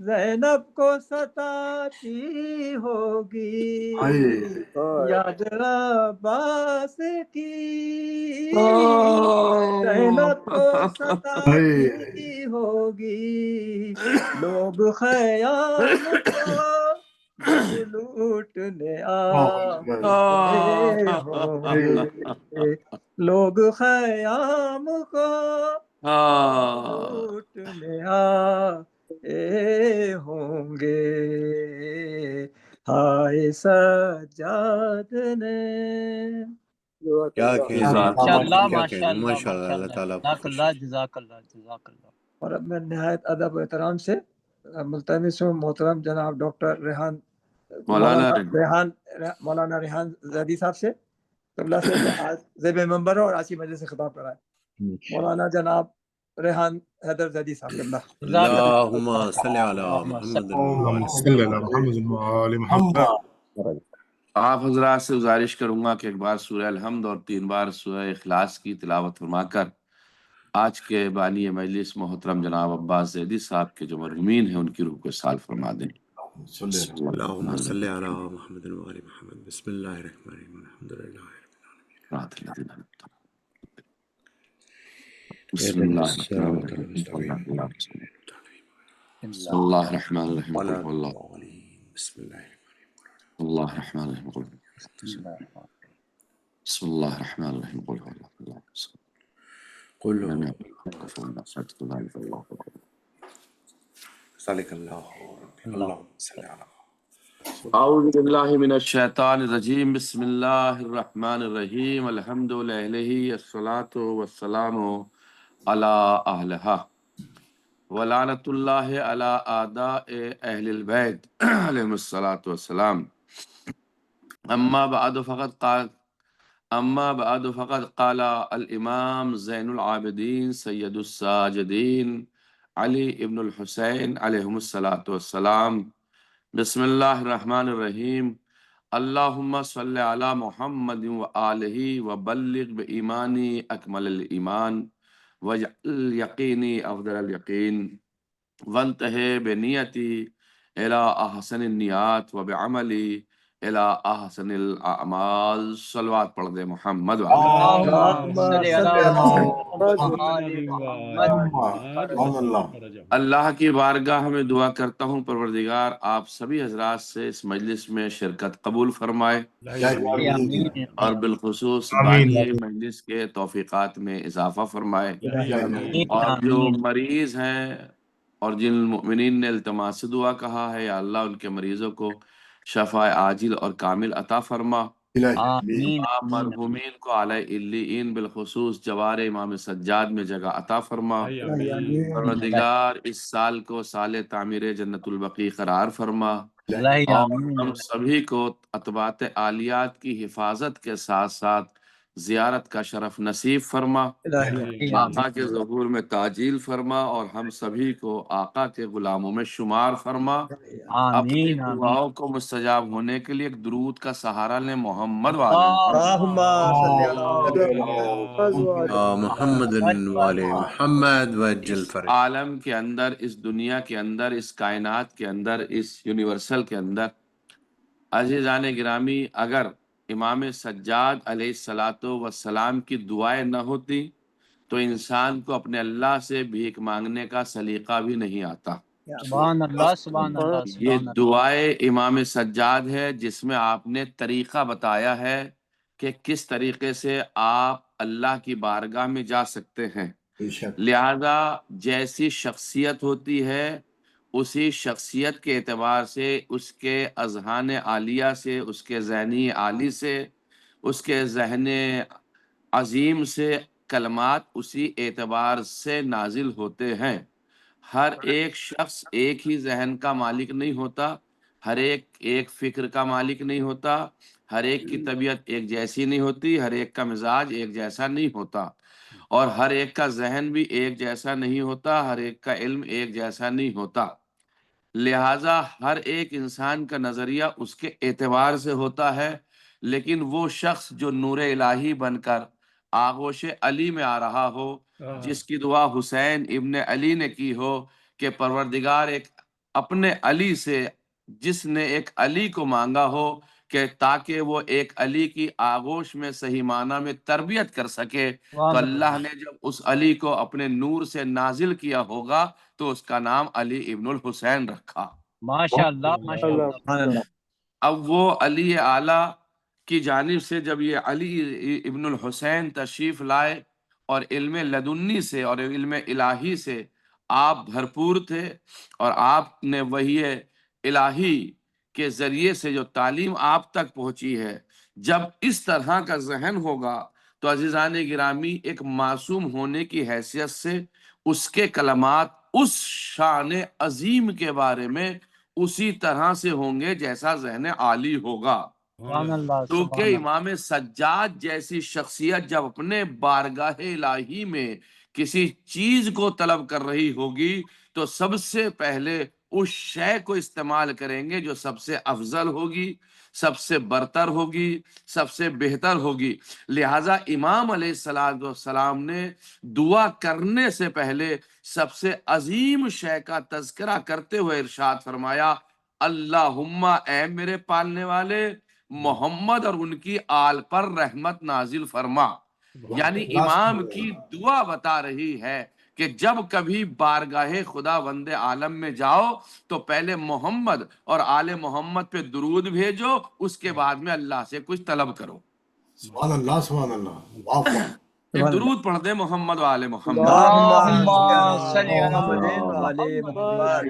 زینب کو ستاتی ہوگی یاد عباس کی، زینب کو ستاتی ہوگی لوگ خیام کو جب لوٹنے آئے ہوں گے، لوگ خیام کو لوٹنے آئے ہوں گے، ہائے سجاد نے کیا کہیں ماشاءاللہ کیا کہیں ماشاءاللہ ماشاء اللہ، اللہ تعالیٰ جزاک اللہ جزاک اللہ جزاک اللہ۔ اور اب میں نہایت ادب و احترام سے ملتمس ہوں محترم جناب ڈاکٹر مولانا ریحان زیدی صاحب سے قبلہ سے کہ آج زیب منبر اور آج کی مجلس سے خطاب کرائے۔ مولانا جناب ریحان حیدر زیدی صاحب قبلہ۔ اللہم صلی علی محمد صلی اللہ محمد وآل محمد۔ آپ حضرات سے گزارش کروں گا کہ ایک بار سورہ الحمد اور 3 بار سورہ اخلاص کی تلاوت فرما کر آج کے بانی مجلس محترم جناب عباس زیدی صاحب کے جو مرحومین ہیں ان کی روح کو سال فرما دیں۔ اللہم صلی علی محمد وآل محمد۔ بسم اللہ الرحمن الرحیم، الحمدللہ بسم اللہ الرحمن الرحیم، قل هو اللہ، بسم اللہ اللہ الرحمن الرحیم، قل بسم اللہ الرحمن الرحیم، قل هو اللہ، قل صدق اللہ، اللہم صلی علی۔ اعوذ باللہ من الشیطان الرجیم، بسم اللہ الرحمن الرحیم، الحمد للہ الصلاۃ والسلام علی اہلہا ولعنۃ اللہ علی اعداء اہل البیت علیہم الصلاۃ والسلام۔ اما بعد فقد قال الامام زین العابدین سید الساجدین علی ابن الحسین علیہم الصلاۃ والسلام۔ بسم اللہ الرحمن الرحیم، اللہم صلی علی محمد وآلہ وبلغ بایمانی اکمل الایمان واجعل یقینی افضل الیقین وانتہی بنیتی الی احسن النیات وبعملی الی احسن الاعمال۔ صلوات پڑھ دے محمد اللہ کی بارگاہ میں دعا کرتا ہوں پروردگار آپ سبھی حضرات سے اس مجلس میں شرکت قبول فرمائے اور بالخصوص بانی مجلس کے توفیقات میں اضافہ فرمائے، اور جو مریض ہیں اور جن المؤمنین نے التماس دعا کہا ہے یا اللہ ان کے مریضوں کو شفاء عاجل اور کامل عطا فرما۔ مرحومین کو اعلی علیین بالخصوص جوار امام سجاد میں جگہ عطا فرما۔ پروردگار اس سال کو سال تعمیر جنت البقیع قرار فرما، اور ہم سبھی کو اطباعت عالیات کی حفاظت کے ساتھ ساتھ زیارت کا شرف نصیب فرما، آقا کے ظہور میں تعجیل فرما، اور ہم سبھی کو آقا کے غلاموں میں شمار فرما۔ اپنی دعاؤں کو مستجاب ہونے کے لیے ایک درود کا سہارا لیں محمد محمد وآل محمد وجل فرج۔ عالم کے اندر، اس دنیا کے اندر، اس کائنات کے اندر، اس یونیورسل کے اندر عزیزان گرامی، اگر امام سجاد علیہ السلام کی دعائیں نہ ہوتی تو انسان کو اپنے اللہ سے بھیک مانگنے کا سلیقہ بھی نہیں آتا۔ سبحان اللہ سبحان اللہ۔ یہ دعائے امام سجاد ہے جس میں آپ نے طریقہ بتایا ہے کہ کس طریقے سے آپ اللہ کی بارگاہ میں جا سکتے ہیں۔ لہذا جیسی شخصیت ہوتی ہے اسی شخصیت کے اعتبار سے، اس کے اذہان عالیہ سے، اس کے ذہنی عالی سے، اس کے ذہن عظیم سے کلمات اسی اعتبار سے نازل ہوتے ہیں۔ ہر ایک شخص ایک ہی ذہن کا مالک نہیں ہوتا، ہر ایک فکر کا مالک نہیں ہوتا، ہر ایک کی طبیعت ایک جیسی نہیں ہوتی، ہر ایک کا مزاج ایک جیسا نہیں ہوتا، اور ہر ایک کا ذہن بھی ایک جیسا نہیں ہوتا، ہر ایک کا علم ایک جیسا نہیں ہوتا۔ لہٰذا ہر ایک انسان کا نظریہ اس کے اعتبار سے ہوتا ہے، لیکن وہ شخص جو نور الہی بن کر آغوش علی میں آ رہا ہو، جس کی دعا حسین ابن علی نے کی ہو کہ پروردگار ایک اپنے علی سے جس نے ایک علی کو مانگا ہو کہ تاکہ وہ ایک علی کی آغوش میں صحیح معنی میں تربیت کر سکے، تو اللہ نے جب اس علی کو اپنے نور سے نازل کیا ہوگا تو اس کا نام علی ابن الحسین رکھا۔ ماشاءاللہ ماشاءاللہ۔ سبحان اللہ۔ اب وہ علی اعلیٰ کی جانب سے جب یہ علی ابن الحسین تشریف لائے اور علم لدنی سے اور علم الہی سے آپ بھرپور تھے، اور آپ نے وحی الہی کے ذریعے سے جو تعلیم آپ تک پہنچی ہے، جب اس طرح کا ذہن ہوگا تو عزیزان گرامی ایک معصوم ہونے کی حیثیت سے اس کے کلمات اس شان عظیم کے بارے میں اسی طرح سے ہوں گے جیسا ذہن عالی ہوگا۔ سبحان اللہ کیونکہ سبحان امام سجاد جیسی شخصیت جب اپنے بارگاہ الہی میں کسی چیز کو طلب کر رہی ہوگی تو سب سے پہلے اس شے کو استعمال کریں گے جو سب سے افضل ہوگی، سب سے برتر ہوگی، سب سے بہتر ہوگی۔ لہٰذا امام علیہ السلام نے دعا کرنے سے پہلے سب سے عظیم شے کا تذکرہ کرتے ہوئے ارشاد فرمایا، اللہم اے میرے پالنے والے محمد اور ان کی آل پر رحمت نازل فرما۔ یعنی امام کی دعا بتا رہی ہے کہ جب کبھی بارگاہ خدا بند عالم میں جاؤ تو پہلے محمد اور آل محمد پہ درود بھیجو، اس کے بعد میں اللہ سے کچھ طلب کرو۔ سبحان اللہ سبحان اللہ، واہ واہ۔ ایک درود پڑھ دیں محمد و آل محمد۔ اللہم صلی علی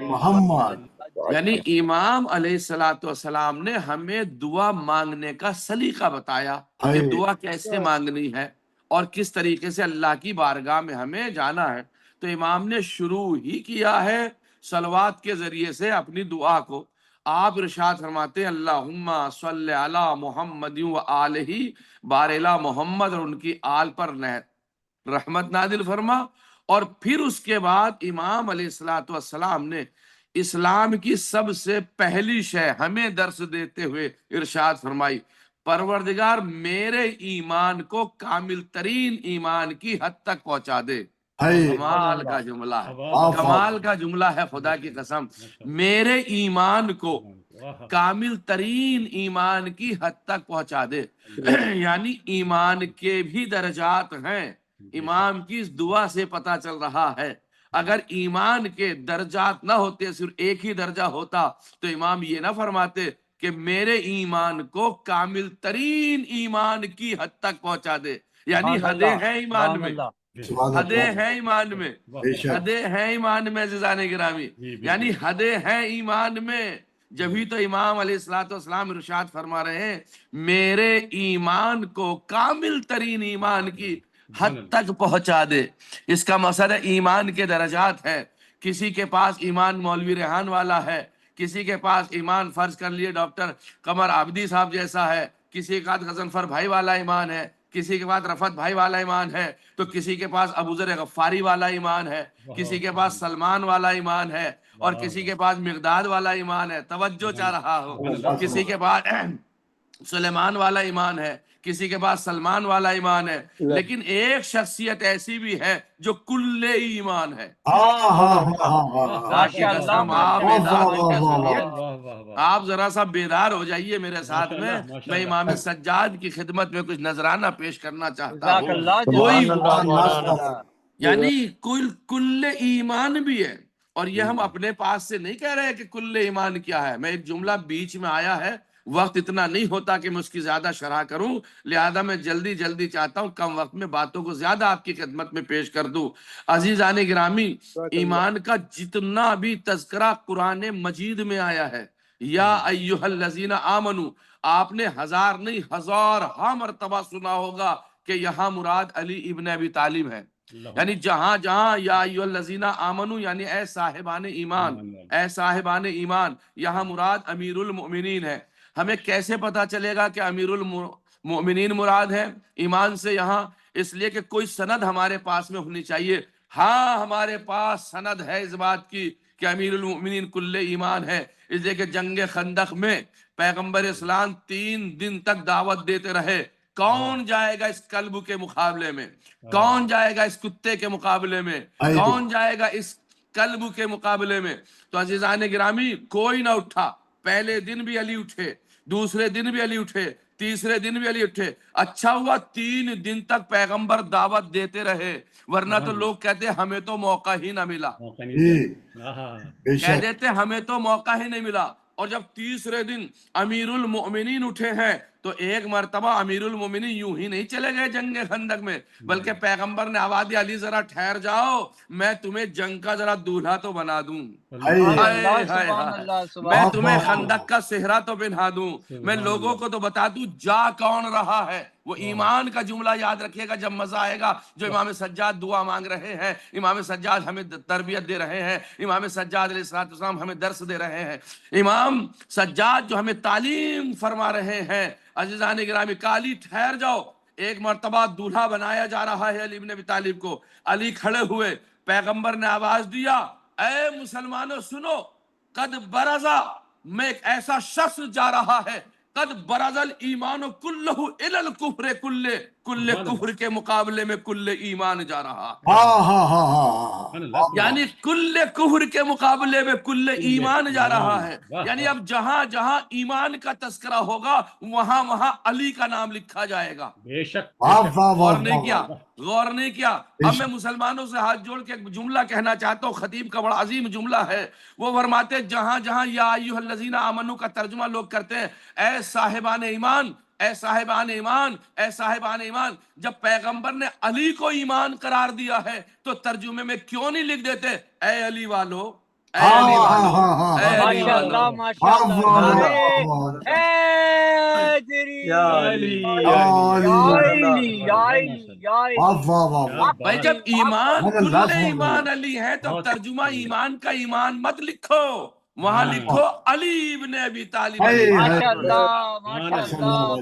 محمد۔ یعنی امام علیہ السلام نے ہمیں دعا مانگنے کا سلیقہ بتایا کہ دعا کیسے مانگنی ہے اور کس طریقے سے اللہ کی بارگاہ میں ہمیں جانا ہے۔ تو امام نے شروع ہی کیا ہے صلوات کے ذریعے سے اپنی دعا کو۔ آپ ارشاد فرماتے ہیں اللہم صلی علی محمد و آلہ، بارلا محمد اور ان کی آل پر رحمت نازل فرما۔ اور پھر اس کے بعد امام علیہ السلام نے اسلام کی سب سے پہلی شے ہمیں درس دیتے ہوئے ارشاد فرمائی، پروردگار میرے ایمان کو کامل ترین ایمان کی حد تک پہنچا دے۔ کمال کا جملہ ہے، کمال کا جملہ ہے، خدا کی قسم، میرے ایمان کو کامل ترین ایمان کی حد تک پہنچا دے۔ یعنی ایمان کے بھی درجات ہیں، امام کی اس دعا سے پتہ چل رہا ہے۔ اگر ایمان کے درجات نہ ہوتے، صرف ایک ہی درجہ ہوتا تو امام یہ نہ فرماتے کہ میرے ایمان کو کامل ترین ایمان کی حد تک پہنچا دے۔ یعنی حدیں ہیں ایمان میں، حدیں ہیں ایمان میں، حدیں ہیں ایمان میں عزیزان گرامی، یعنی حدیں ہیں ایمان میں۔ جبھی تو امام علیہ السلام ارشاد فرما رہے ہیں میرے ایمان کو کامل ترین ایمان کی حد تک پہنچا دے۔ اس کا مقصد ہے ایمان کے درجات ہے۔ کسی کے پاس ایمان مولوی ریحان والا ہے، کسی کے پاس ایمان فرض کر لیے ڈاکٹر قمر عابدی صاحب جیسا ہے، کسی کے پاس غضنفر بھائی والا ایمان ہے، کسی کے پاس رفعت بھائی والا ایمان ہے، تو کسی کے پاس ابوذر غفاری والا ایمان ہے، کسی کے پاس سلمان والا ایمان ہے، اور کسی کے پاس مقداد والا ایمان ہے۔ توجہ چاہ رہا ہو، کسی کے پاس سلیمان والا ایمان ہے، کسی کے پاس سلمان والا ایمان ہے، لیکن ایک شخصیت ایسی بھی ہے جو کل ایمان ہے۔ آپ ذرا سا بیدار ہو جائیے میرے ساتھ میں امام سجاد کی خدمت میں کچھ نذرانہ پیش کرنا چاہتا ہوں۔ یعنی کل ایمان بھی ہے، اور یہ ہم اپنے پاس سے نہیں کہہ رہے کہ کل ایمان کیا ہے۔ میں ایک جملہ بیچ میں آیا ہے، وقت اتنا نہیں ہوتا کہ میں اس کی زیادہ شرح کروں، لہذا میں جلدی چاہتا ہوں کم وقت میں باتوں کو زیادہ آپ کی خدمت میں پیش کر دوں۔ عزیزان گرامی، ایمان کا جتنا بھی تذکرہ قرآن مجید میں آیا ہے، یا ایھا الذین آمنو، آپ نے ہزار نہیں ہزارہا مرتبہ سنا ہوگا کہ یہاں مراد علی ابن ابی طالب ہے۔ یعنی جہاں جہاں یا ایھا الذین آمنو یعنی اے صاحبان ایمان، اے صاحبان ایمان، یہاں مراد امیر المؤمنین ہے۔ ہمیں کیسے پتا چلے گا کہ امیر المؤمنین مراد ہے ایمان سے یہاں؟ اس لیے کہ کوئی سند ہمارے پاس میں ہونی چاہیے۔ ہاں ہمارے پاس سند ہے اس بات کی کہ امیر المؤمنین کل ایمان ہے، اس لیے کہ جنگ خندق میں پیغمبر اسلام 3 دن تک دعوت دیتے رہے، کون جائے گا اس کلب کے مقابلے میں، کون جائے گا اس کتے کے مقابلے میں، کون جائے گا اس قلب کے مقابلے میں. تو عزیزان گرامی کوئی نہ اٹھا. پہلے دن بھی علی اٹھے, دوسرے دن بھی علی اٹھے, تیسرے دن بھی علی اٹھے. اچھا ہوا 3 دن تک پیغمبر دعوت دیتے رہے, ورنہ تو لوگ کہتے ہمیں تو موقع ہی نہ ملا. کہہ دیتے ہمیں تو موقع ہی نہیں ملا. اور جب تیسرے دن امیر المؤمنین اٹھے ہیں تو ایک مرتبہ امیر المؤمنین یوں ہی نہیں چلے گئے جنگ خندق میں, بلکہ پیغمبر نے آواز دی علی ذرا ٹھہر جاؤ, میں تمہیں جنگ کا ذرا دولہا تو بنا دوں, میں تمہیں خندق کا صحرا تو پہنا دوں, میں لوگوں کو تو بتا دوں جا کون رہا ہے. وہ ایمان کا جملہ یاد رکھیے گا جب مزہ آئے گا. جو امام سجاد دعا مانگ رہے ہیں, امام سجاد ہمیں تربیت دے رہے ہیں, امام سجاد علیہ السلام ہمیں درس دے رہے ہیں, امام سجاد جو ہمیں تعلیم فرما رہے ہیں. عزیزان گرامی علی ٹھہر جاؤ. ایک مرتبہ دولہا بنایا جا رہا ہے علی ابن ابی طالب کو. علی کھڑے ہوئے, پیغمبر نے آواز دیا اے مسلمانوں سنو, قد برزا, میں ایک ایسا شخص جا رہا ہے, قد برز الایمان کلہ الی الکفر کل کفر کے مقابلے میں کل ایمان جا رہا ہے. یعنی کل کفر کے مقابلے میں کل ایمان جا رہا ہے. یعنی اب جہاں جہاں ایمان کا تذکرہ ہوگا وہاں وہاں علی کا نام لکھا جائے گا. بے شک. غور نہیں کیا. اب میں مسلمانوں سے ہاتھ جوڑ کے ایک جملہ کہنا چاہتا ہوں, خطیب کا بڑا عظیم جملہ ہے. وہ فرماتے جہاں جہاں یا ایھا الذین آمنوا کا ترجمہ لوگ کرتے ہیں اے صاحبان ایمان, اے صاحبان ایمان, اے صاحبان ایمان, جب پیغمبر نے علی کو ایمان قرار دیا ہے تو ترجمے میں کیوں نہیں لکھ دیتے اے علی والو, اے علی والو, اے علی والو. بھائی جب ایمان کل ایمان علی ہے تو ترجمہ ایمان کا ایمان مت لکھو, وہاں لکھو علی ابن ابی طالب.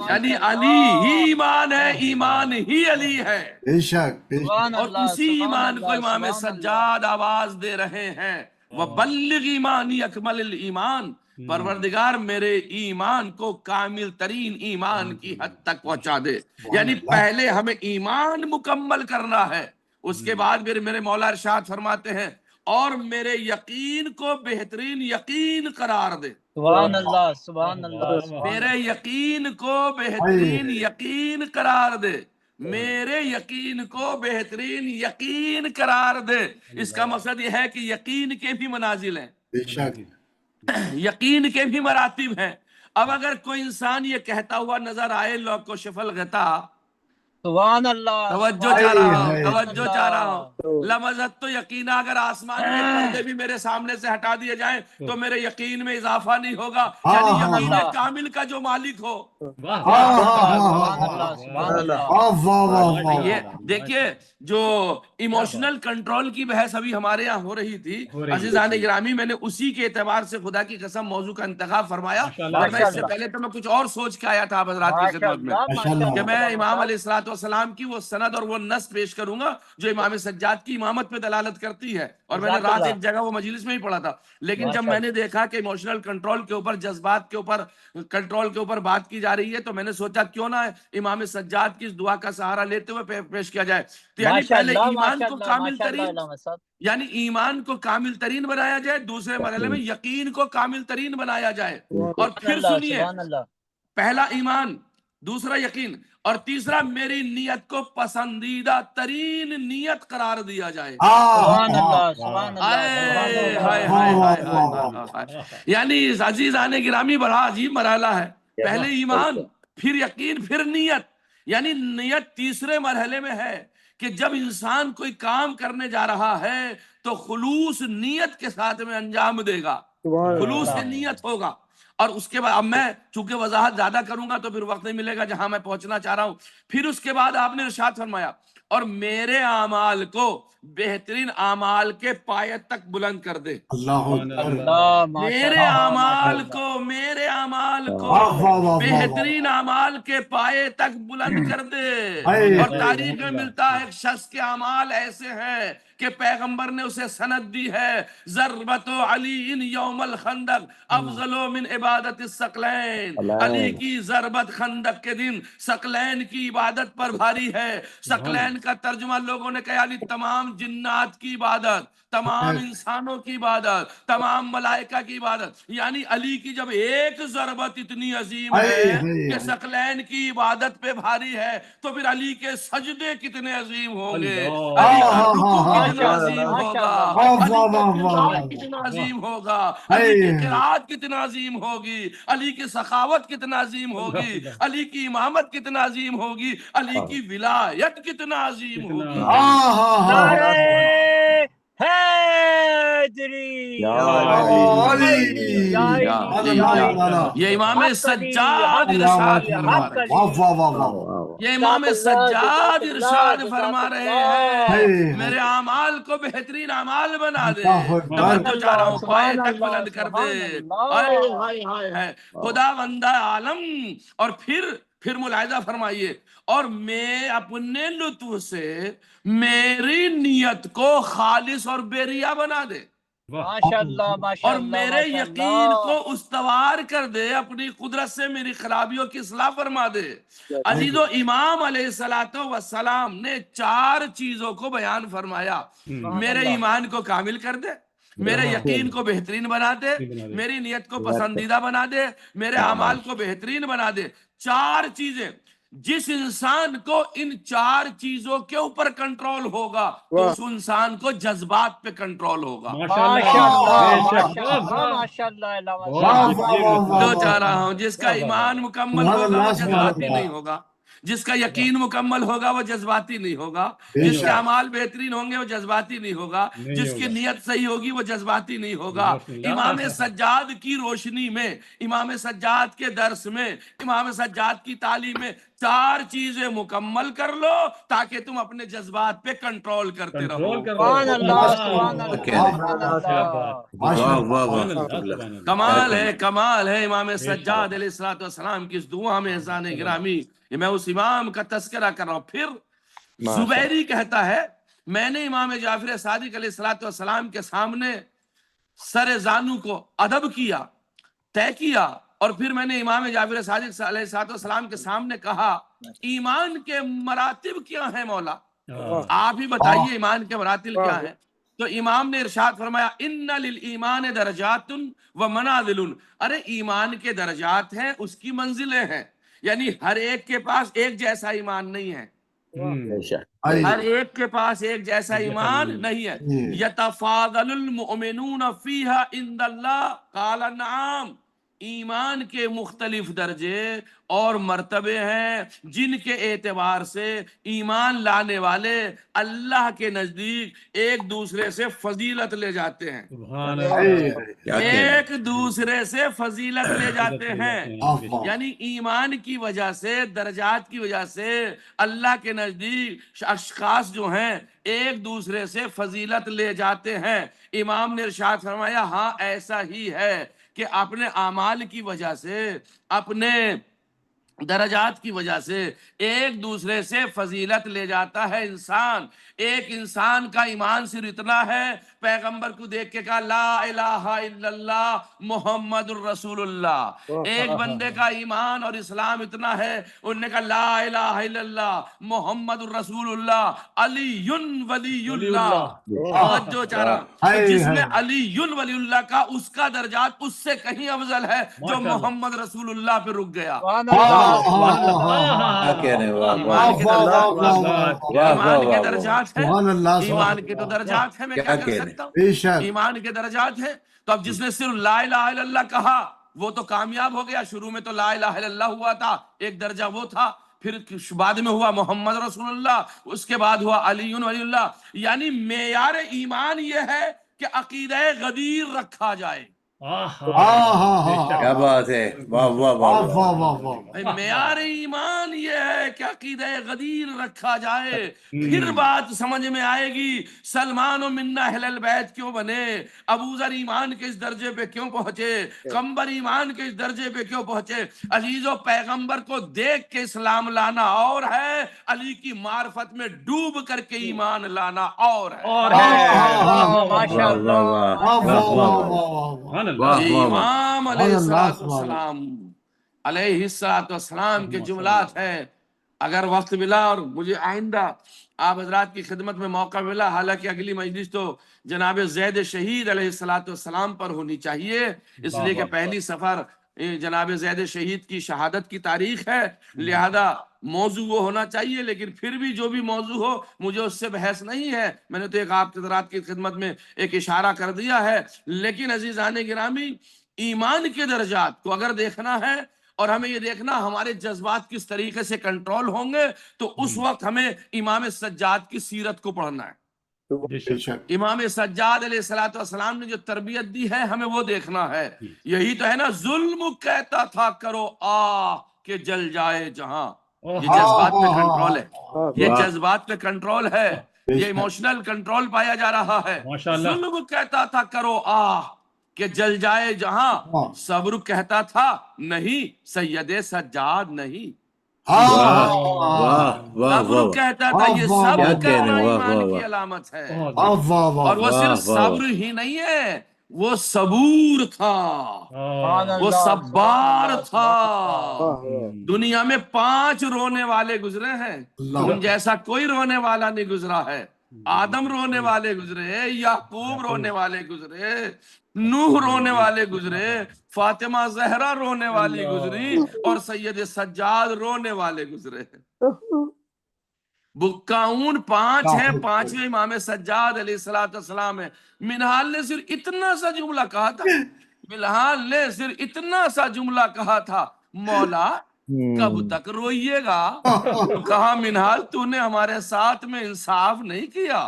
یعنی علی ہی ایمان ہے, ایمان ہی علی ہے. اور اسی ایمان کو امام سجاد آواز دے رہے ہیں وَبَلِّغْ ایمانی اکمل الایمان, پروردگار میرے ایمان کو کامل ترین ایمان کی حد تک پہنچا دے. یعنی پہلے ہمیں ایمان مکمل کرنا ہے, اس کے بعد پھر میرے مولا ارشاد فرماتے ہیں اور میرے یقین کو بہترین یقین قرار دے. سبحان اللہ, سبحان اللہ. میرے یقین کو بہترین یقین قرار دے, میرے یقین کو بہترین یقین قرار دے. اس کا مقصد یہ ہے کہ یقین کے بھی منازل ہیں, یقین کے بھی مراتب ہیں. اب اگر کوئی انسان یہ کہتا ہوا نظر آئے لوگ کو شفل غطا, سبحان اللہ, توجہ چاہ رہا ہوں, توجہ چاہ رہا ہوں. لمحت تو یقینا اگر آسمان کے پردے بھی میرے سامنے سے ہٹا دیے جائیں تو میرے یقین میں اضافہ نہیں ہوگا. یعنی یقین کامل کا جو مالک ہو. یہ دیکھیے جو ایموشنل کنٹرول کی بحث ابھی ہمارے یہاں ہو رہی تھی عزیزان گرامی, میں نے اسی کے اعتبار سے خدا کی قسم موضوع کا انتخاب فرمایا. ورنہ اس سے پہلے تو میں کچھ اور سوچ کے آیا تھا آپ حضرات کی خدمت میں کہ میں امام علیہ السلام کی وہ سند اور وہ نص پیش کروں گا جو امام سجاد کی امامت پہ دلالت کرتی ہے. اور میں نے رات ایک جگہ وہ مجلس میں ہی پڑھا تھا, لیکن جب میں نے دیکھا کہ ایموشنل کنٹرول کے اوپر, جذبات کے اوپر کنٹرول کے اوپر بات کی جا رہی ہے تو میں نے سوچا کیوں نہ امام سجاد کی اس دعا کا سہارا لیتے ہوئے پیش کیا جائے. یعنی پہلے ایمان کو کامل ترین, یعنی ایمان کو کامل ترین بنایا جائے, دوسرے مرحلے میں یقین کو کامل ترین بنایا جائے. اور پھر سنیے, پہلا ایمان, دوسرا یقین, اور تیسرا میری نیت کو پسندیدہ ترین نیت قرار دیا جائے. یعنی عزیزان گرامی بڑا عجیب مرحلہ ہے. پہلے ایمان, پھر یقین, پھر نیت. یعنی نیت تیسرے مرحلے میں ہے کہ جب انسان کوئی کام کرنے جا رہا ہے تو خلوص نیت کے ساتھ میں انجام دے گا, خلوص نیت ہوگا. اور اس کے بعد اب میں چونکہ وضاحت زیادہ کروں گا تو پھر وقت نہیں ملے گا جہاں میں پہنچنا چاہ رہا ہوں. پھر اس کے بعد آپ نے ارشاد فرمایا اور میرے اعمال کو بہترین اعمال کے پائے تک بلند کر دے. میرے اعمال کو بہترین اعمال کے پائے تک بلند کر دے. اور تاریخ میں ملتا ہے ایک شخص کے اعمال ایسے ہیں کہ پیغمبر نے اسے سند دی ہے ضربت علی ان یوم الخندق افضل من عبادت الثقلین. علی کی ضربت خندق کے دن ثقلین کی عبادت پر بھاری ہے. ثقلین کلمتین کا ترجمہ لوگوں نے کہا یعنی تمام جنات کی عبادت، تمام انسانوں کی عبادت، تمام ملائکہ کی عبادت، یعنی علی کی جب ایک ضربت اتنی عظیم ہے کہ ثقلین کی عبادت پہ بھاری ہے تو پھر علی کے سجدے کتنے عظیم ہوں گے، علی کا رکوع کتنا عظیم ہوگا، علی کا کردار کتنا عظیم ہوگا، علی کی قرات کتنا عظیم ہوگی، علی کی سخاوت کتنا عظیم ہوگی، علی کی امامت کتنا عظیم ہوگی، علی کی ولایت کتنا عظیم ہوگی۔ نعرہ حیدری، یہ امام سجاد ارشاد فرما رہے ہیں، یہ امام سجاد ارشاد فرما رہے ہیں میرے اعمال کو بہترین اعمال بنا دے، توجہ چاہ رہا ہوں، پائے تک بلند کر دے، خدا بندہ عالم۔ اور پھر ملاحظہ فرمائیے، اور میں اپنے لطف سے میری نیت کو خالص اور بیریا بنا دے، اور میرے یقین کو استوار کر دے، اپنی قدرت سے میری خرابیوں کی اصلاح فرما دے۔ عزیزو، امام علیہ السلام نے 4 چیزوں کو بیان فرمایا، میرے ایمان کو کامل کر دے، میرے یقین کو بہترین بنا دے، میری نیت کو پسندیدہ بنا دے، میرے اعمال کو بہترین بنا دے۔ 4 چیزیں، جس انسان کو ان 4 چیزوں کے اوپر کنٹرول ہوگا تو اس انسان کو جذبات پہ کنٹرول ہوگا۔ تو چاہ رہا ہوں، جس کا ایمان مکمل ہوگا وہ جذباتی نہیں ہوگا، جس کا یقین مکمل ہوگا وہ جذباتی نہیں ہوگا، جس کے اعمال بہترین ہوں گے وہ جذباتی نہیں ہوگا، جس کی نیت صحیح ہوگی وہ جذباتی نہیں ہوگا۔ امام سجاد کی روشنی میں، امام سجاد کے درس میں، امام سجاد کی تعلیم میں 4 چیزیں مکمل کر لو تاکہ تم اپنے جذبات پہ کنٹرول کرتے رہو۔ کمال ہے، کمال ہے امام سجاد علیہ السلام کی اس دعا میں احسان گرامی۔ یہ میں اس امام کا تذکرہ کر رہا ہوں۔ پھر زبیری کہتا ہے میں نے امام جعفر صادق علیہ السلام کے سامنے سر زانو کو ادب کیا، طے کیا، اور پھر میں نے امام جعفر صادق علیہ السلام کے سامنے کہا ایمان کے مراتب کیا ہیں مولا، آپ ہی بتائیے ایمان کے مراتب کیا ہیں۔ تو امام نے ارشاد فرمایا ان للایمان درجات و منازل، ارے ایمان کے درجات ہیں، اس کی منزلیں ہیں، یعنی ہر ایک کے پاس ایک جیسا ایمان نہیں ہے، ہر ایک کے پاس ایک جیسا ایمان نہیں ہے۔ یتفاضل المؤمنون فیہا عند اللہ، قال نعم، ایمان کے مختلف درجے اور مرتبے ہیں جن کے اعتبار سے ایمان لانے والے اللہ کے نزدیک ایک دوسرے سے فضیلت لے جاتے ہیں، ایک دوسرے سے فضیلت لے جاتے ہیں، یعنی ایمان کی وجہ سے، درجات کی وجہ سے اللہ کے نزدیک اشخاص جو ہیں ایک دوسرے سے فضیلت لے جاتے ہیں۔ امام نے ارشاد فرمایا ہاں ایسا ہی ہے کہ اپنے اعمال کی وجہ سے، اپنے درجات کی وجہ سے ایک دوسرے سے فضیلت لے جاتا ہے انسان۔ ایک انسان کا ایمان صرف اتنا ہے، پیغمبر کو دیکھ کے کہا لا الہ الا اللہ محمد الرسول اللہ۔ ایک بندے کا ایمان اور اسلام اتنا ہے، انہوں نے کہا لا الہ الا اللہ محمد الرسول اللہ علی ولی اللہ۔ جو چاہ رہا جس میں علی ولی اللہ کا، اس کا درجات اس سے کہیں افضل ہے جو محمد رسول اللہ پہ رک گیا۔ ایمان کے درجات ہیں، ایمان کے تو درجات ہیں، میں کیا کر سکتا ہوں، ایمان کے درجات ہیں۔ تو اب جس نے صرف لا الہ الا اللہ کہا وہ تو کامیاب ہو گیا، شروع میں تو لا الہ الا اللہ ہوا تھا، ایک درجہ وہ تھا، پھر بعد میں ہوا محمد رسول اللہ، اس کے بعد ہوا علی ولی اللہ۔ یعنی معیار ایمان یہ ہے کہ عقیدہ غدیر رکھا جائے۔ کیا بات ہے، واہ واہ واہ۔ معیار ایمان یہ ہے کہ عقیدہ غدیر رکھا جائے، پھر بات سمجھ میں آئے گی سلمان و منا اہل البیت کیوں بنے، ابو ذر ایمان کے اس درجے پہ کیوں پہنچے، قمبر ایمان کے اس درجے پہ کیوں پہنچے۔ عزیزو، پیغمبر کو دیکھ کے اسلام لانا اور ہے، علی کی معرفت میں ڈوب کر کے ایمان لانا اور ہے۔ امام علیہ السلام کے جملات ہیں، اگر وقت ملا اور مجھے آئندہ آپ حضرات کی خدمت میں موقع ملا، حالانکہ اگلی مجلس تو جناب زید شہید علیہ السلام پر ہونی چاہیے، اس لیے کہ پہلی سفر جناب زید شہید کی شہادت کی تاریخ ہے، لہذا موضوع وہ ہونا چاہیے، لیکن پھر بھی جو بھی موضوع ہو مجھے اس سے بحث نہیں ہے، میں نے تو ایک آپ حضرات کی خدمت میں ایک اشارہ کر دیا ہے۔ لیکن عزیزان گرامی، ایمان کے درجات کو اگر دیکھنا ہے اور ہمیں یہ دیکھنا ہمارے جذبات کس طریقے سے کنٹرول ہوں گے، تو اس وقت ہمیں امام سجاد کی سیرت کو پڑھنا ہے۔ امام سجاد علیہ السلام نے جو تربیت دی ہے ہمیں وہ دیکھنا ہے۔ یہی تو ہے نا، ظلم کہتا تھا کرو کہ جل جائے جہاں، یہ جذبات پہ کنٹرول ہے، یہ جذبات پہ کنٹرول ہے، یہ ایموشنل کنٹرول پایا جا رہا ہے۔ ظلم کہتا تھا کرو کہ جل جائے جہاں، صبر کہتا تھا نہیں سید سجاد نہیں، صبر کہتا تھا یہ صبر کرنا ایمان کی علامت ہے، اور وہ صرف صبر ہی نہیں ہے، وہ صبور تھا، وہ صبار تھا۔ دنیا میں 5 رونے والے گزرے ہیں، ان جیسا کوئی رونے والا نہیں گزرا ہے۔ آدم رونے والے گزرے، یعقوب رونے والے گزرے، نوح رونے والے گزرے، فاطمہ زہرا رونے والی گزری، اور سید سجاد رونے والے گزرے۔ بکاؤن 5 ہیں، 5ویں امام سجاد علیہ السلام ہے۔ منہال نے صرف اتنا سا جملہ کہا تھا، منہال نے صرف اتنا سا جملہ کہا تھا، مولا کب تک روئیے گا؟ کہا منہال تو نے ہمارے ساتھ میں انصاف نہیں کیا،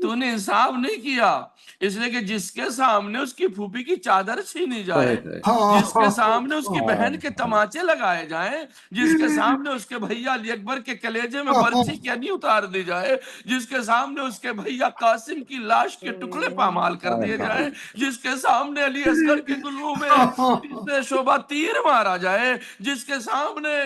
تو نے انصاف نہیں کیا، اس لیے کہ جس کے سامنے اس کی پھوپھی کی چادر چھینی جائے، جس کے سامنے اس کی بہن کے تماچے لگائے جائیں، جس کے سامنے اس کے بھیا علی اکبر کے کلیجے میں برچی کینی اتار دی جائے، جس کے سامنے اس کے بھیا قاسم کی لاش کے ٹکڑے پامال کر دیے جائیں، جس کے سامنے علی اصغر کے گلوں میں شعبہ تیر مارا جائے، جس کے سامنے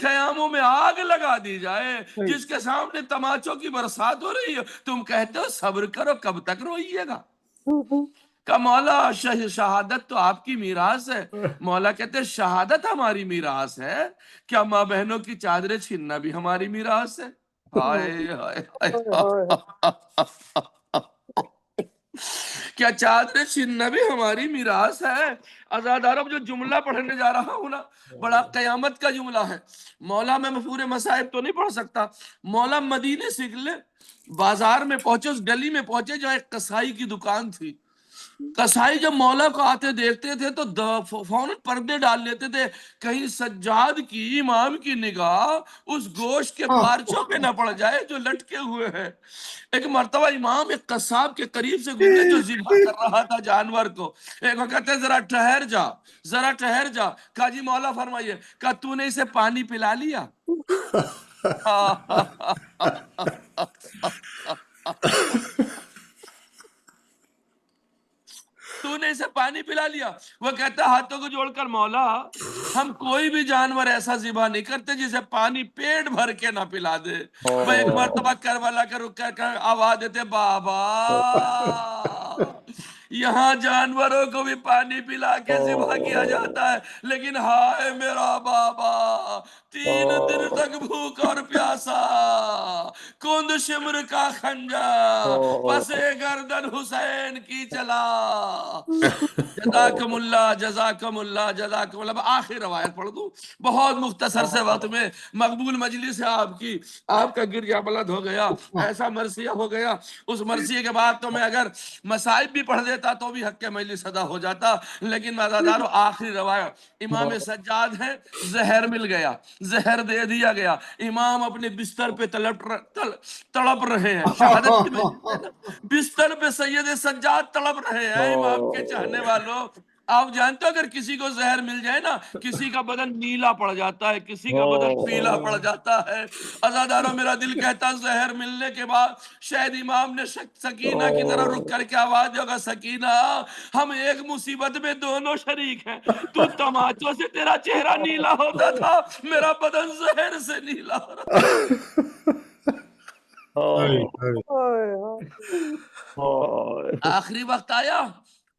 خیاموں میں آگ لگا دی جائے، جس کے سامنے تماچوں کی برسات ہو رہی ہے، تم کہتے ہو صبر کرو کب تک روئیے گا؟ کہ مولا شہادت تو آپ کی میراث ہے۔ مولا کہتے ہیں شہادت ہماری میراث ہے، کیا ماں بہنوں کی چادریں چھیننا بھی ہماری میراث ہے؟ کیا چادریں چھیننا بھی ہماری میراث ہے؟ عزاداروں جو جملہ پڑھنے جا رہا ہوں نا، بڑا قیامت کا جملہ ہے۔ مولا میں پورے مصائب تو نہیں پڑھ سکتا، مولا مدینے سے نکلے، بازار میں پہنچے، اس گلی میں پہنچے جہاں ایک قصائی کی دکان تھی۔ قصائی جب مولا کو آتے دیکھتے تھے تو فوراً پردے ڈال لیتے تھے، کہیں سجاد کی امام کی نگاہ اس گوشت کے پارچوں پہ نہ پڑ جائے جو لٹکے ہوئے ہیں۔ ایک مرتبہ امام ایک قصاب کے قریب سے گزرے جو ذبح کر رہا تھا جانور کو، ایک وقت ہے ذرا ٹھہر جا، ذرا ٹھہر جا۔ کہا جی مولا فرمائیے، کہا تو نے اسے پانی پلا لیا؟ تو نے اسے پانی پلا لیا؟ وہ کہتا ہاتھوں کو جوڑ کر مولا ہم کوئی بھی جانور ایسا ذبح نہیں کرتے جسے پانی پیٹ بھر کے نہ پلا دے۔ وہ ایک مرتبہ کربلا کا رک کر آواز دیتے، بابا یہاں جانوروں کو بھی پانی پلا کے ذبح کیا جاتا ہے، لیکن ہائے میرا بابا 3 دن تک بھوک اور پیاسا، کند شمر کا خنجر پس گردن حسین کی چلا۔ جزاکم اللہ جزاکم اللہ جزاکم اللہ۔ آخر روایت پڑھ دوں، بہت مختصر سے وقت میں، مقبول مجلس ہے آپ کی، آپ کا گریا بلد ہو گیا، ایسا مرثیہ ہو گیا، اس مرثیے کے بعد تو میں اگر مصائب بھی پڑھ دیتا تو بھی حق کے مجلس ادا ہو جاتا، لیکن مزادارو آخری روایت امام سجاد ہے، زہر مل گیا، زہر دے دیا گیا، امام اپنے بستر پہ تڑپ رہے ہیں، شہادت کی بستر پہ سید سجاد تڑپ رہے ہیں امام کے چاہنے والوں۔ آپ جانتے ہو اگر کسی کو زہر مل جائے نا، کسی کا بدن نیلا پڑ جاتا ہے، کسی کا بدن پیلا پڑ جاتا ہے۔ عزاداروں میرا دل کہتا زہر ملنے کے بعد شاید امام نے سکینہ کی طرح رک کر کے آواز ہوگا، سکینہ ہم ایک مصیبت میں دونوں شریک ہیں، تو تماچوں سے تیرا چہرہ نیلا ہوتا تھا، میرا بدن زہر سے نیلا ہو رہا تھا۔ آخری وقت آیا،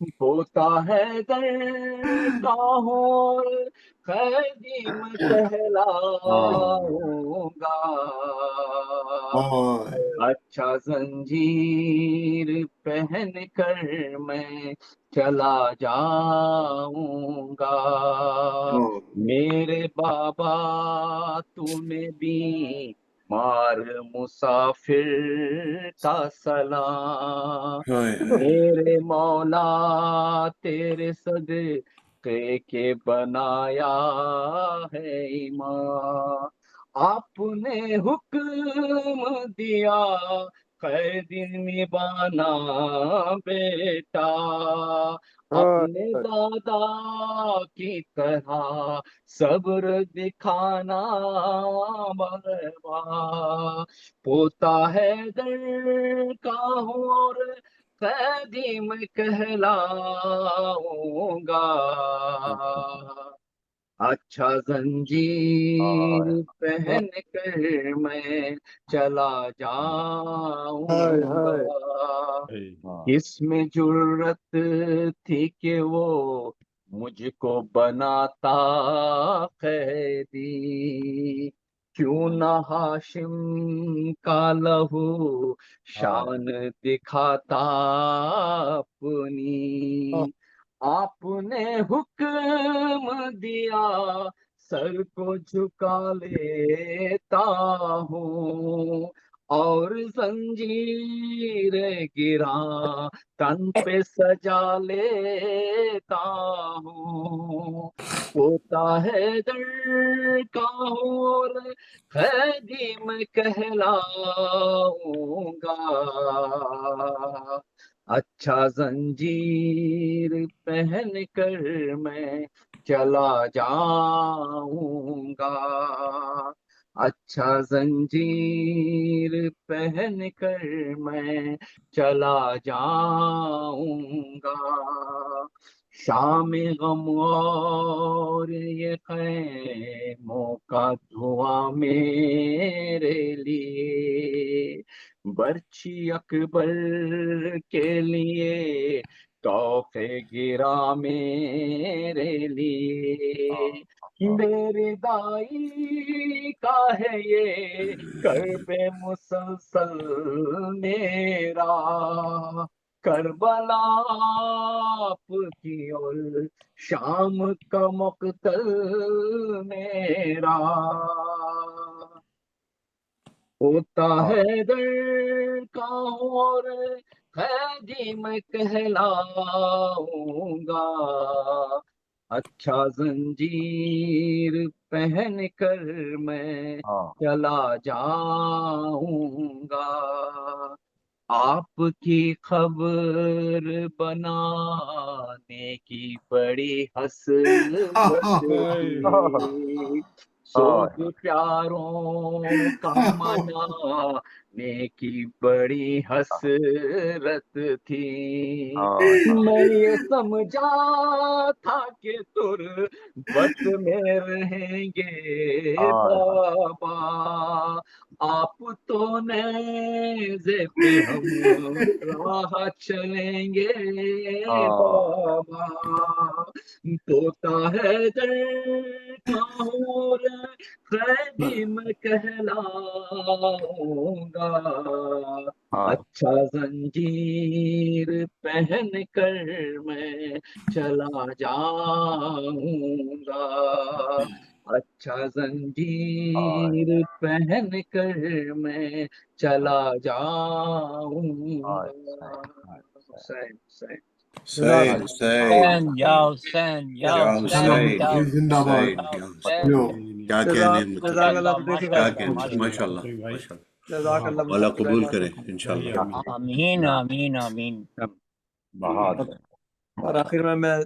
ہوتا ہے در کا ہور خیدیم کہلاؤں گا اچھا زنجیر پہن کر میں چلا جاؤں گا میرے بابا تمہیں بھی مار مسافر کا سلام میرے مولا تیرے صدقے کے بنایا ہے ایمان آپ نے حکم دیا قیدی نبھانا بیٹا اپنے دادا کی طرح صبر دکھانا بابا پوتا ہے در کا ہور قیدی میں کہلاؤں گا اچھا زنجیر پہن کر میں چلا جاؤں گا اس میں جرت تھی کہ وہ مجھ کو بناتا قیدی کیوں نہ ہاشم کا لہو شان دکھاتا اپنی آپ نے حکم دیا سر کو جھکا لیتا ہوں اور زنجیر گرا تن پہ سجا لیتا ہوں ہوتا ہے در کا ہور قیدی میں کہلاؤں گا اچھا زنجیر پہن کر میں چلا جاؤں گا اچھا زنجیر پہن کر میں چلا جاؤں گا شام غم اور یہ خیموں کا دھواں میرے لیے برچی اکبر کے لیے تحفے گرا میرے لیے میری دائی کا ہے یہ کرب مسلسل میرا کربلا آپ کی اور شام کا مقتل میرا ہوتا ہے در کا اور قیدی میں کہلاؤں گا اچھا زنجیر پہن کر میں چلا جاؤں گا آپ کی خبر بنانے کی بڑی حسرت تھی سوگ پیاروں کا منانے کی بڑی حسرت تھی میں یہ سمجھا تھا کہ تربت میں رہیں گے بابا آپ تو نیزے پہ ہم راہ چلیں گے بابا توتا ہے در کا ہور قیدی میں کہلاؤں گا اچھا زنجیر پہن کر میں چلا جاؤں گا اچھا زنجیر پہن کر میں چلا جاؤں گا حسین حسین سعید حسین یا حسین یا یا حسین حسین یا زندہ باد سعید یا حسین حسین کیا کہنے ہیں جزاک اللہ متقین تبریک کیا کہنے ہیں ماشاء اللہ ماشاء اللہ جزاک اللہ اللہ قبول کرے انشاءاللہ آمین آمین آمین اور آخر میں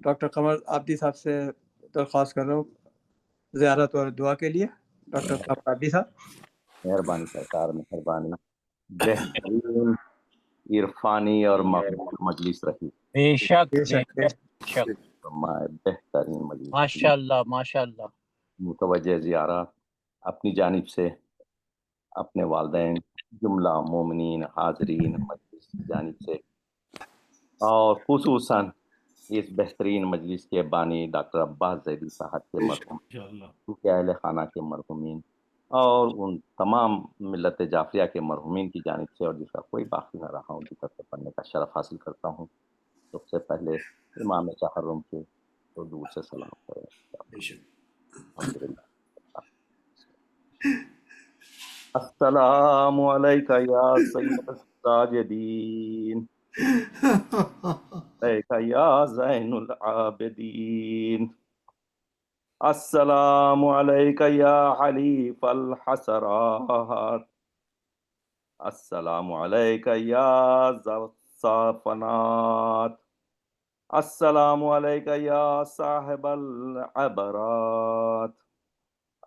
ڈاکٹر قمر آبدی صاحب سے درخواست کر رہا ہوں زیارت اور دعا کے لیے ڈاکٹر قمر آبدی صاحب مہربانی سرکار مہربانی بہترین عرفانی اور مقبول مجلس رہی بے شک بے بے شک بے شک بے شک فرمائے بہترین مجلس ماشاء اللہ ماشاء اللہ متوجہ زیارت اپنی جانب سے اپنے والدین جملہ مومنین حاضرین مجلس کی جانب سے اور خصوصاً اس بہترین مجلس کے بانی ڈاکٹر عباس زیدی صاحب کے مرحوم کیونکہ اہل خانہ کے مرحومین اور ان تمام ملت جعفریہ کے مرحومین کی جانب سے، اور جس کا کوئی باقی نہ رہا، ان کی طرف سے پڑھنے کا شرف حاصل کرتا ہوں. سب سے پہلے امام تحرم کے تو دور سے سلام کریں. الحمدللہ. السلام علیکہ یا سید الساجدین، علیکہ یا زین العابدین، السلام علیکہ یا حلیف الحسرات، السلام علیکہ یا ذا الصافنات، السلام علیکہ یا صاحب العبرات،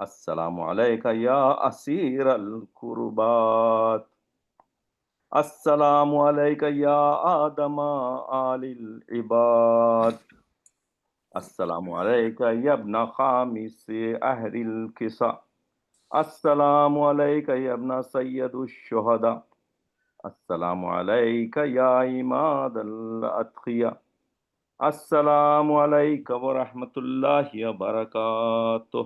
السلام علیکہ یا اسیر الکربات، السلام علیکہ یا آدم آل العباد، السلام علیکہ یا ابن خامس اہل الکسا، السلام علیکہ یا ابن سید الشہداء، السلام علیکہ یا عماد الاتقیاء، السلام علیکم ورحمۃ اللہ وبرکاتہ،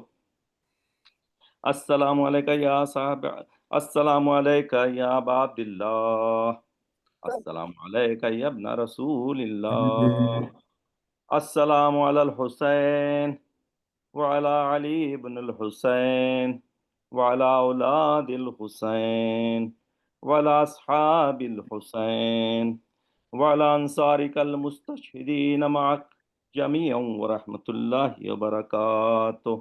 السلام علیکہ یا صاحب، السلام علیکہ یا ابا عبد اللہ، السلام علیکہ یا ابن رسول اللہ، السلام علی الحسین وعلی علی بن الحسین وعلی اولاد الحسین وعلی اصحاب الحسین وعلی انصارک المستشہدین معک جمیعا ورحمۃ اللہ وبرکاتہ،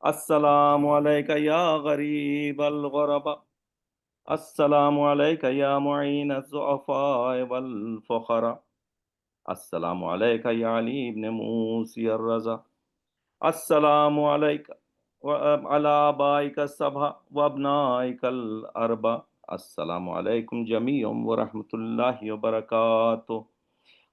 السلام علیکہ یا غریب الغرباء، السلام علیکہ یا معین الضعفاء والفقراء، السلام علیکہ یا علی ابن موسی الرضا، السلام علیکہ وعلی آبائک السبع وابنائک الاربع، السلام علیکم جمیعا ورحمۃ اللہ وبرکاتہ،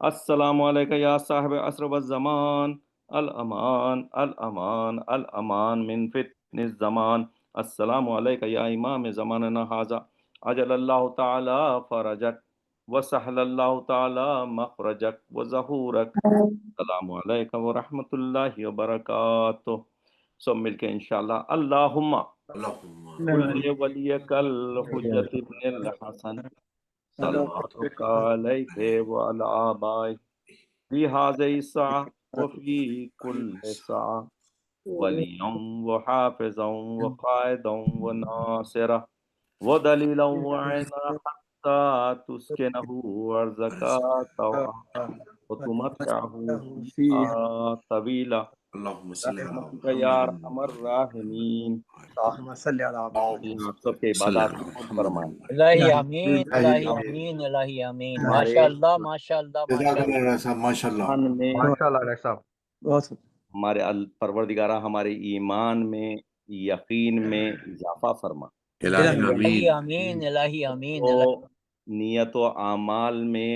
السلام علیکہ یا صاحب عصر والزمان، الامان الامان الامان من فتن الزمان، السلام علیکہ یا امام زماننا ھذا، عجل اللہ تعالی فرجک وسہل اللہ تعالی مخرجک وظہورک، السلام علیکم ورحمۃ اللہ وبرکاتہ. سب مل کے انشاءاللہ اللہم کل ولیک الحجت ابن الحسن صلواتک علیہ وعلی آبائک فی هذه الساعة وفی کل ساعة ولیا وحافظا وقائدا وناصرا ودلیلا وعینا حتی تسکنہ ارضکا طوعا وتمتعہ فیہا طویلا، اللہم صلی برحمتک یا ارحم الراحمین. اللہم صلی علی محمد. آپ سب کے عبادات فرمائیں. الہی آمین، الہی آمین، الہی آمین. ماشاء اللہ، ماشاء اللہ، ماشاء جزاک اللہ. اللہ صاحب، ماشاء اللہ. ایمان میں ماشاءاللہ ڈاکٹر صاحب. بہت ہمارے پروردگارہ ہمارے ایمان میں، یقین میں اضافہ فرما، الہی الہی آمین. آمین، الہی آمین، تو الہی نیت و اعمال میں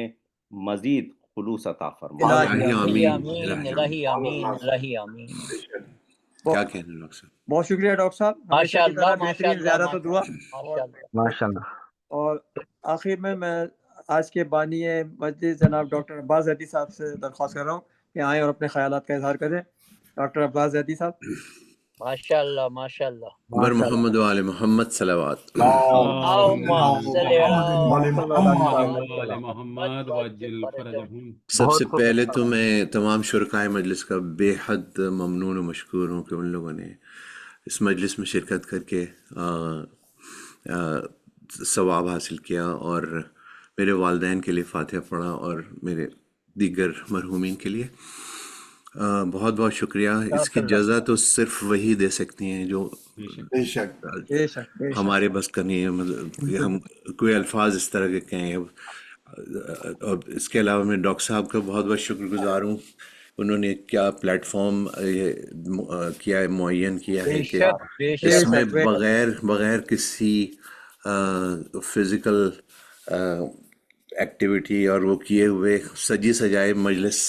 مزید خلوص عطا فرما. الہی الہی آمین. آمین، الہی آمین، الہی آمین. کیا کہنے ہیں ڈاکٹر صاحب؟ بہت شکریہ ڈاکٹر صاحب، ہمیشہ ماشاء کی طرح اللہ، ماشاء بہترین اللہ، زیارت و دعا. ماشاء اللہ. ماشاءاللہ. اور آخر میں آج کے بانی مجلس جناب ڈاکٹر عباس زیدی صاحب سے درخواست کر رہا ہوں کہ آئیں اور اپنے خیالات کا اظہار کریں. ڈاکٹر عباس زیدی صاحب. ماشاء اللہ، ماشاء اللہ. بر محمد و آل محمد صلوات. اللہم صلی علی محمد وعجل فرجہم. سب سے پہلے تو میں تمام شرکائے مجلس کا بے حد ممنون و مشکور ہوں کہ ان لوگوں نے اس مجلس میں شرکت کر کے ثواب حاصل کیا، اور میرے والدین کے لیے فاتحہ پڑھا، اور میرے دیگر مرحومین کے لیے بہت بہت شکریہ. اس کی جزا تو صرف وہی دے سکتی ہیں جو بے شک ہمارے بس کا نہیں ہے. مطلب کہ ہم کوئی الفاظ اس طرح کے کہیں. اور اس کے علاوہ میں ڈاکٹر صاحب کا بہت بہت شکر گزار ہوں. انہوں نے کیا پلیٹ فارم کیا ہے، معین کیا ہے کہ اس میں بغیر کسی فزیکل ایکٹیویٹی اور وہ کیے ہوئے سجی سجائے مجلس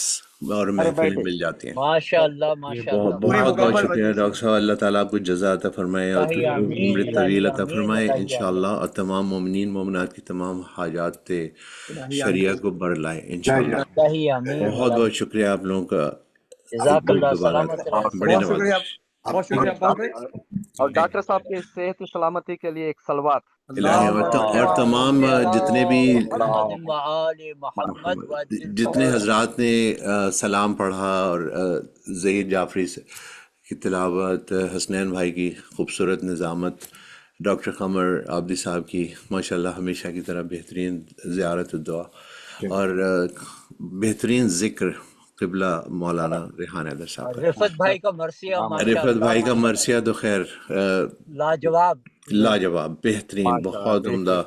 اور محفل مل جاتی ہیں. ماشاءاللہ بہت ماشاءاللہ. بہت بہت شکریہ ڈاکٹر صاحب. اللہ تعالیٰ آپ کو جزا عطا فرمائے اور الہی آمین عمر طویل الہی عطا آمین فرمائے الہی انشاءاللہ, اور تمام مومنین مومنات کی تمام حاجات شریعہ کو بڑھ لائے انشاءاللہ. الہی آمین. بہت بہت شکریہ آپ لوگوں کا. جزاک اللہ. دوبارہ سلامت رہیں. بڑی بہت شکریہ نوازش. بہت شکریہ عباس بھائی. اور ڈاکٹر صاحب کی صحت و سلامتی کے لیے ایک صلوات. الہی اور تمام جتنے بھی محمد وآل محمد جتنے حضرات نے سلام پڑھا اور ظہیر جعفری کی تلاوت, حسنین بھائی کی خوبصورت نظامت, ڈاکٹر قمر عابدی صاحب کی ماشاءاللہ ہمیشہ کی طرح بہترین زیارت دعا, اور بہترین ذکر قبلہ مولانا ریحان حیدر صاحب کا. رفت بھائی کا مرثیہ رفت بھائی کا مرثیہ تو خیر لاجواب لاجواب بہترین, بہت عمدہ.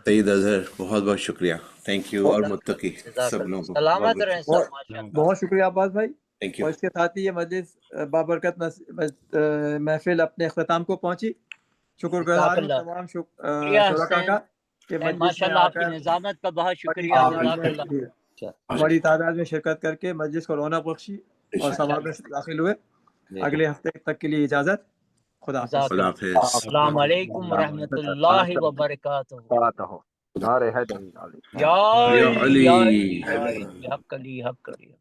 سعید اظہر بہت بہت شکریہ. Thank you. اور متقی سب لوگوں کو سلامت رہیں سر. ماشاءاللہ بہت شکریہ عباس بھائی. Thank you. اور اس کے ساتھ ہی یہ مجلس بابرکت محفل اپنے اختتام کو پہنچی. شکر گزار ہوں تمام شرکا کا کہ مجلس میں ماشاءاللہ آ آپ کی کر نظامت کا بہت شکریہ. جزاک اللہ. بڑی تعداد میں شرکت کر کے مجلس کو رونق بخشی اور ثواب میں داخل ہوئے. اگلے ہفتے تک کے لیے اجازت. خدا حافظ. السلام علیکم ورحمۃ اللہ وبرکاتہ. نعرہ حیدر یا علی یا علی حق علی حق علی.